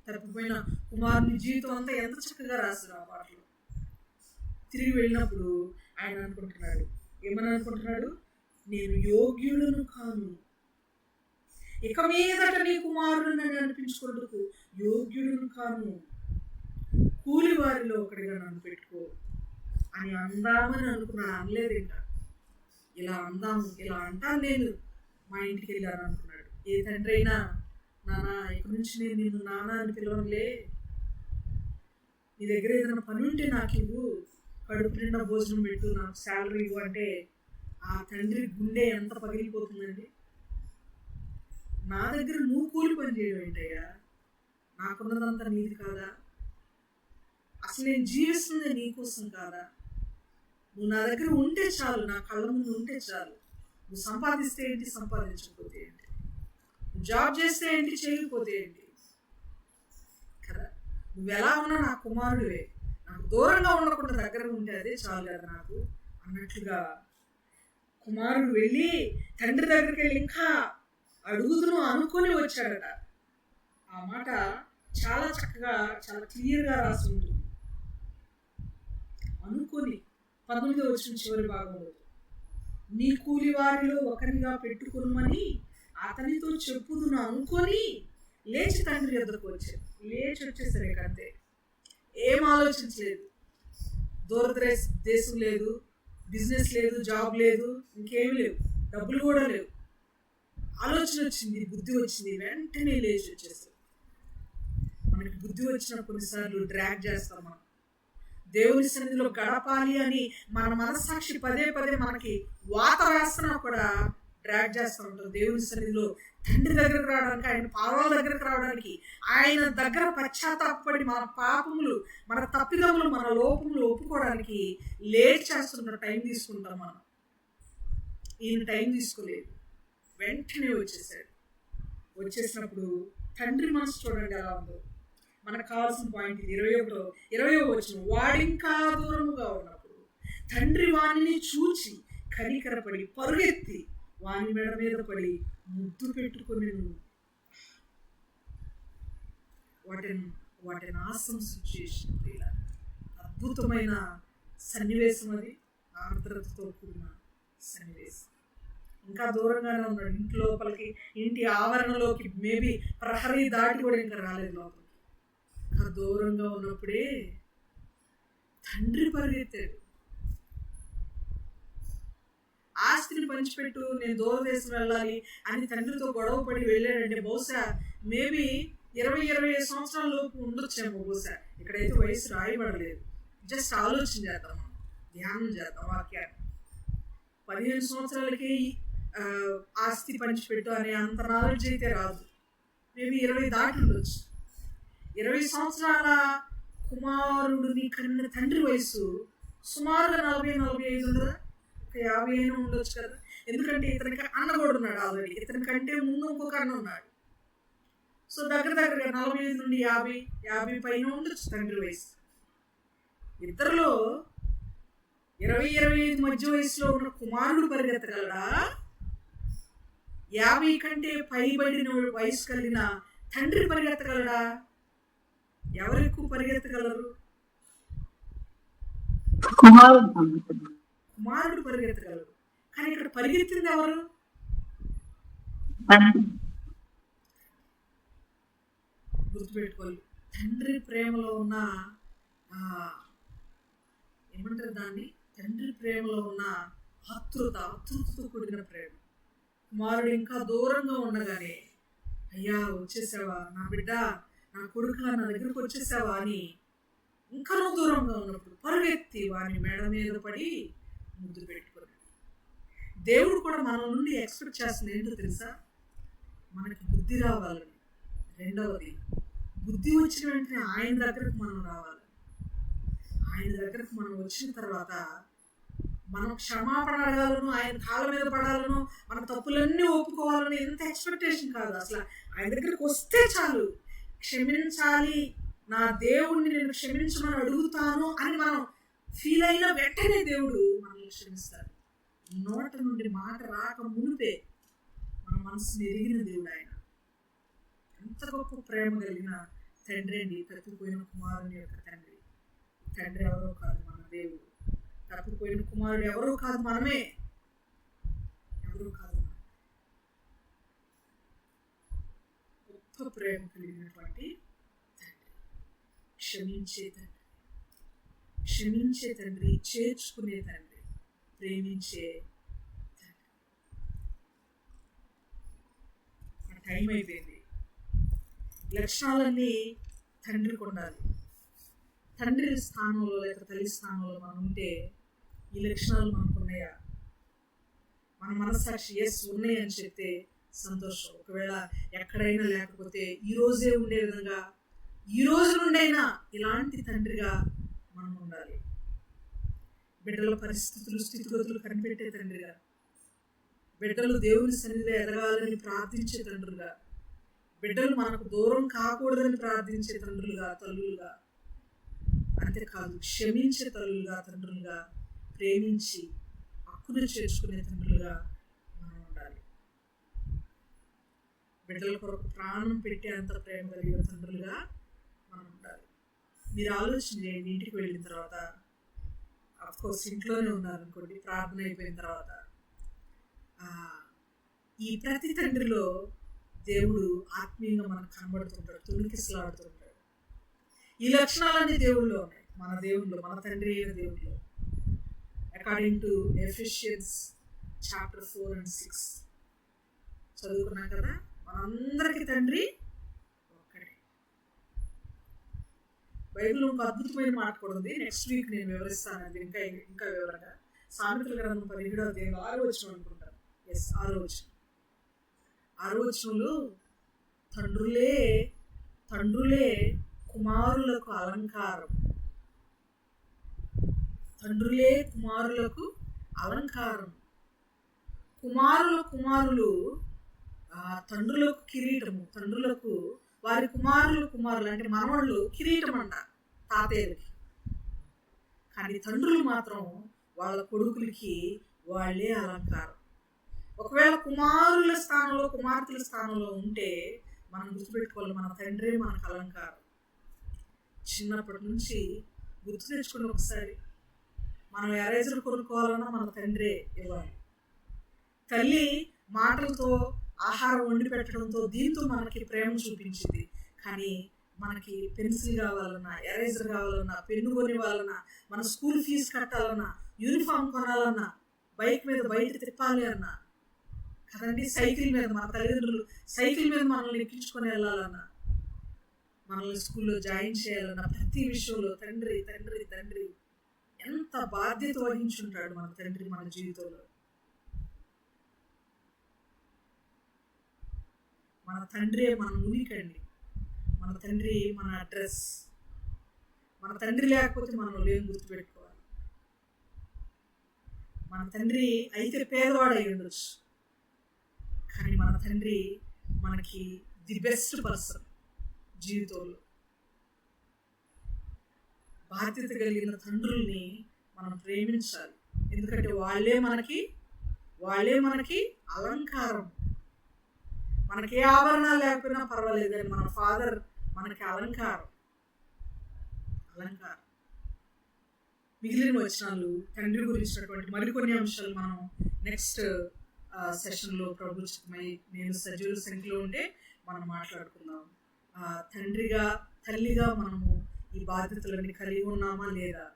తప్పిపోయిన కుమారుని జీవితం అంతా ఎంత చక్కగా రాశారు ఆ పాటలో. తిరిగి వెళ్ళినప్పుడు ఆయన అనుకుంటున్నాడు, ఏమని అనుకుంటున్నాడు, నేను యోగ్యుడును కాను, ఇక మీదట నీ కుమారుడు నన్ను అనిపించుకున్నందుకు యోగ్యుడును కాను, కూలి వారిలో ఒకటిగా నన్ను పెట్టుకో అని అందామని అనుకున్నాను. అనలేదు, ఇంకా ఇలా అంటాను నేను మా ఇంటికి వెళ్ళాను అనుకున్నాడు. ఏ తండ్రి అయినా నాన్న ఇక నుంచి నేను నిన్ను నాన్న అని పిలవనులే, నీ దగ్గర ఏదైనా పని ఉంటే నాకు ఇవ్వు, కడుపు నిండా భోజనం పెట్టు, నాకు శాలరీ ఇవ్వు అంటే ఆ తండ్రి గుండె ఎంత పగిలిపోతుందండి. నా దగ్గర నువ్వు కూలి పని చేయడం ఏంటయ్యా, నాకున్నదంతా నీది కాదా, అసలు నేను జీవిస్తుంది నీకోసం కాదా, నువ్వు నా దగ్గర ఉంటే చాలు, నా కళ్ళ ముందు ఉంటే చాలు, నువ్వు సంపాదిస్తే ఏంటి సంపాదించకపోతే ఏంటి, నువ్వు జాబ్ చేస్తే ఏంటి చేయకపోతే ఏంటి కదా, నువ్వు ఎలా ఉన్నా నా కుమారుడివే, నాకు దూరంగా ఉండకుండా దగ్గర ఉంటే అదే చాలు కదా నాకు అన్నట్లుగా కుమారుడు వెళ్ళి తండ్రి దగ్గరికి వెళ్ళి ఇంకా అడుగుదును అనుకొని వచ్చాడట. ఆ మాట చాలా చక్కగా చాలా క్లియర్గా రాసి ఉంటుంది. అనుకొని 19వ వచనం చివరి భాగంలో, నీ కూలి వారిలో ఒకరిగా పెట్టుకున్నామని అతనితో చెప్పుదును అనుకొని లేచి తండ్రి ఎదురుకు వచ్చాడు. లేచి వచ్చేసరికి అంతే, ఏం ఆలోచించలేదు, దేశం లేదు, బిజినెస్ లేదు, జాబ్ లేదు, ఇంకేం లేవు, డబ్బులు కూడా లేవు, ఆలోచన వచ్చింది, బుద్ధి వచ్చింది, వెంటనే లేచి వచ్చేసాడు. మనకి బుద్ధి వచ్చిన కొన్నిసార్లు డ్రాగ్ చేస్తాం. మనం దేవుని సన్నిధిలో గడపాలి అని మన మనస్సాక్షి పదే మనకి వాత వేస్తున్నా కూడా డ్రాగ్ చేస్తూ ఉంటాం. దేవుని సన్నిధిలో తండ్రి దగ్గరకు రావడానికి, ఆయన పాదాల దగ్గరకు రావడానికి, ఆయన దగ్గర పశ్చాత్తాపడి మన పాపములు, మన తప్పిదములు, మన లోపములు ఒప్పుకోవడానికి లేట్ చేస్తున్న టైం తీసుకుంటాం మనం. ఈయన టైం తీసుకోలేదు, వెంటనే వచ్చేసాడు. వచ్చేసినప్పుడు తండ్రి మనసు చూడండి ఎలా ఉందో. మనకు కావాల్సిన పాయింట్ 21వ వచనం, వాడింకా దూరముగా ఉన్నప్పుడు తండ్రి వాణిని చూచి కనికరపడి పరుగెత్తి వాని మెడ మీద పడి ముద్దు పెట్టుకుని, వాటిని ఆసమ్ సిచ్యుయేషన్, అద్భుతమైన సన్నివేశం అది, ఆర్ద్రతతో కూడిన సన్నివేశం. ఇంకా దూరంగానే ఉన్నాడు, ఇంటి లోపలికి, ఇంటి ఆవరణలోకి మేబీ ప్రహరీ దాటి కూడా ఇంకా రాలేదు లోపలికి. ఇంకా దూరంగా ఉన్నప్పుడే తండ్రి పరిగెత్తాడు. ఆస్తిని పంచిపెట్టు, నేను దూరదేశం వెళ్ళాలి అని తండ్రితో గొడవ పడి వెళ్ళాడంటే బహుశా మేబీ 20-25 సంవత్సరాల లోపు ఉండొచ్చేమో బహుశా. ఇక్కడైతే వయసు రాయబడలేదు, జస్ట్ ఆలోచన చేద్దాం, ధ్యానం చేద్దాం వాక్యాన్ని. 15 సంవత్సరాలకి ఆస్తి పంచిపెట్టు అనే అంత నాలెడ్జ్ అయితే రాదు, మేబీ 20 దాటి ఉండొచ్చు. 20 సంవత్సరాల కుమారుడిని కన్న తండ్రి వయసు సుమారుగా 40-45 ఉండదా, ఒక 50 అయినా ఉండొచ్చు కదా. ఎందుకంటే ఇతనికి అన్న కూడా ఉన్నాడు ఆల్రెడీ, ఇతని కంటే ముందు ఇంకొక అన్న ఉన్నాడు. సో దగ్గరగా 45 నుండి 50 పైన ఉండొచ్చు తండ్రి వయసు. ఇద్దరిలో 20-25 మధ్య వయసులో ఉన్న కుమారుడు పరిగెత్తగలడా, 50 కంటే పైబడిన వయసు కలిగిన తండ్రి పరిగెత్తగలడా? ఎవరు ఎక్కువ పరిగెత్తగలరు? కుమారుడు పరిగెత్తగలరు. కానీ ఇక్కడ పరిగెత్తింది ఎవరు? గుర్తుపెట్టుకోవాలి, తండ్రి ప్రేమలో ఉన్న ఏమంటారు దాన్ని, తండ్రి ప్రేమలో ఉన్న ఆతృతతో కూడిన ప్రేమ. కుమారుడు ఇంకా దూరంగా ఉండగానే అయ్యా వచ్చేసావా, నా బిడ్డ, నా కొడుకు నా దగ్గరకు వచ్చేసావా అని ఇంకా దూరంగా ఉన్నప్పుడు పరుగెత్తి వాని మెడ మీద పడి ముద్దు పెట్టుకున్నాడు. దేవుడు కూడా మన నుండి ఎక్స్పెక్ట్ చేస్తుంది ఏంటో తెలుసా? మనకి బుద్ధి రావాలని. రెండవది, బుద్ధి వచ్చిన వెంటనే ఆయన దగ్గరకు మనం రావాలి. ఆయన దగ్గరకు మనం వచ్చిన తర్వాత మనం క్షమాపణ అడగాలను, ఆయన కాళ్ళ మీద పడాలను, మన తప్పులన్నీ ఒప్పుకోవాలని ఎంత ఎక్స్పెక్టేషన్ కాదు. అసలు ఆయన దగ్గరకు వస్తే చాలు, క్షమించాలి, నా దేవుణ్ణి నేను క్షమించమని అడుగుతాను అని మనం ఫీల్ అయిన వెంటనే దేవుడు మనల్ని క్షమిస్తాడు. నోట నుండి మాట రాక మునిపే మన మనసుని ఎరిగిన దేవుడు ఆయన. ఎంత గొప్ప ప్రేమ కలిగిన తండ్రి అండి తప్పిపోయిన కుమారుని యొక్క తండ్రి. తండ్రి ఎవరో కాదు, మన దేవుడు. తప్పిపోయిన కుమారుడు ఎవరో కాదు, మనమే. ఎవరో కాదు, గొప్ప ప్రేమ కలిగినటువంటి తండ్రి, క్షమించే తండ్రి, క్షమించే తండ్రి, చేర్చుకునే తండ్రి, ప్రేమించే తండ్రి. టైం అయిపోయింది. లక్షణాలన్నీ తండ్రికి ఉండాలి. తండ్రి స్థానంలో లేక తల్లి స్థానంలో మనం ఉంటే ఈ లక్షణాలు మనకు ఉన్నాయా? మన మనస్సాక్షి ఎస్ ఉన్నాయి అని చెప్తే సంతోషం. ఒకవేళ ఎక్కడైనా లేకపోతే ఈ రోజే ఉండే విధంగా ఈ రోజు నుండైనా ఇలాంటి తండ్రిగా మనం ఉండాలి. బిడ్డల పరిస్థితులు స్థితిగతులు కనిపెట్టే తండ్రిగా, బిడ్డలు దేవుని సన్నిధిలో ఎదగాలని ప్రార్థించే తండ్రులుగా, బిడ్డలు మనకు దూరం కాకూడదని ప్రార్థించే తండ్రులుగా, తల్లులుగా, అంతేకాదు క్షమించే తల్లులుగా, తండ్రులుగా, ప్రేమించి హక్కును చేర్చుకునే తండ్రులుగా మనం ఉండాలి. బిడ్డల కొరకు ప్రాణం పెట్టే అంత ప్రేమ కలిగిన తండ్రులుగా మనం ఉండాలి. మీరు ఆలోచన చేయండి, ఇంటికి వెళ్ళిన తర్వాత, అఫ్కోర్స్ ఇంట్లోనే ఉన్నారనుకోండి, ప్రార్థన అయిపోయిన తర్వాత ఈ ప్రతి తండ్రిలో దేవుడు ఆత్మీయంగా మనకు కనబడుతుంటాడు, తొలికిసలాడుతుంటాడు. ఈ లక్షణాలన్నీ దేవుళ్ళు ఉన్నాయి, మన దేవుళ్ళు, మన తండ్రి అయిన దేవుళ్ళు. According to Ephesians chapter 4 and 6 చదువుకున్నాం కదా. మనందరికీ తండ్రి ఒక్కడే. బైబిల్లో ఒక అద్భుతమైన మాట కూడా ఉంది, నెక్స్ట్ వీక్ నేను వివరిస్తాను అది ఇంకా వివరంగా. సామెతల గ్రంథం 17వ అధ్యాయం 6వ వచనం అనుకుంటాను. ఎస్, 6వ వచనం. 6వ వచనంలో తండ్రులే కుమారులకు అలంకారం. తండ్రులే కుమారులకు అలంకారం. కుమారులు తండ్రులకు కిరీటము. తండ్రులకు వారి కుమారులు అంటే మనవళ్ళు కిరీటం అంట తాతయ్యలకి. కానీ తండ్రులు మాత్రం వాళ్ళ కొడుకులకి వాళ్ళే అలంకారం. ఒకవేళ కుమారుల స్థానంలో కుమార్తెల స్థానంలో ఉంటే మనం గుర్తుపెట్టుకోవాలి, మన తండ్రే మనకు అలంకారం. చిన్నప్పటి నుంచి గుర్తు తెచ్చుకుని ఒకసారి మనం ఎరేజర్ కొనుక్కోవాలన్నా మన తండ్రే ఇవ్వాలి. తల్లి మాటలతో ఆహారం వండి పెట్టడంతో దీంతో మనకి ప్రేమ చూపించింది. కానీ మనకి పెన్సిల్ కావాలన్నా, ఎరేజర్ కావాలన్నా, పెన్ను కొనివ్వాలన్నా, మన స్కూల్ ఫీజు కట్టాలన్నా, యూనిఫామ్ కొనాలన్నా, బైక్ మీద బయట తిప్పాలి అన్నా కదండి, సైకిల్ మీద మన తల్లిదండ్రులు సైకిల్ మీద మనల్ని ఎక్కించుకొని వెళ్ళాలన్నా, మనల్ని స్కూల్లో జాయిన్ చేయాలన్నా, ప్రతి విషయంలో తండ్రి తండ్రి తండ్రి ఎంత బాధ్యత వహించుంటాడు మన తండ్రి మన జీవితంలో. మన తండ్రి మన ఉనికండి, మన తండ్రి మన అడ్రస్. మన తండ్రి లేకపోతే మనం లేని గుర్తుపెట్టుకోవాలి. మన తండ్రి అయితే పేదవాడు అయి ఉండొచ్చు, కానీ మన తండ్రి మనకి ది బెస్ట్ పర్సన్ జీవితంలో. బాధ్యత కలిగిన తండ్రుల్ని మనం ప్రేమించాలి, ఎందుకంటే వాళ్ళే మనకి అలంకారం. మనకి ఏ ఆభరణాలు లేకపోయినా పర్వాలేదు, కానీ మన ఫాదర్ మనకి అలంకారం. మిగిలిన వచనాలు తండ్రి గురించినటువంటి మరికొన్ని అంశాలు మనం నెక్స్ట్ సెషన్లో ప్రభు చిత్తమై నేను సజీవుల సంఖ్యలో ఉంటే మనం మాట్లాడుకుందాం. తండ్రిగా తల్లిగా మనము ఈ బాధ్యతలన్నీ కలిగి ఉన్నామా లేదా,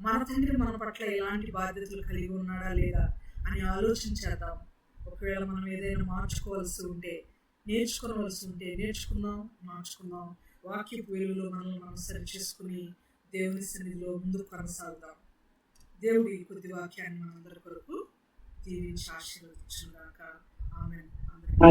మన తండ్రి మన పట్ల ఎలాంటి బాధ్యతలు కలిగి ఉన్నాడా లేదా అని ఆలోచించేద్దాం. ఒకవేళ మనం ఏదైనా మార్చుకోవాల్సి ఉంటే నేర్చుకోవలసి ఉంటే నేర్చుకుందాం, మార్చుకుందాం. వాక్యపు వెలుగులో మనం సరి చేసుకుని దేవుని సన్నిధిలో ముందుకు కొనసాగుదాం. దేవుడి కొద్ది వాక్యాన్ని మనందరి కొరకు దీవించి ఆశీర్వదించుగాక. ఆమేన్. ఆమేన్.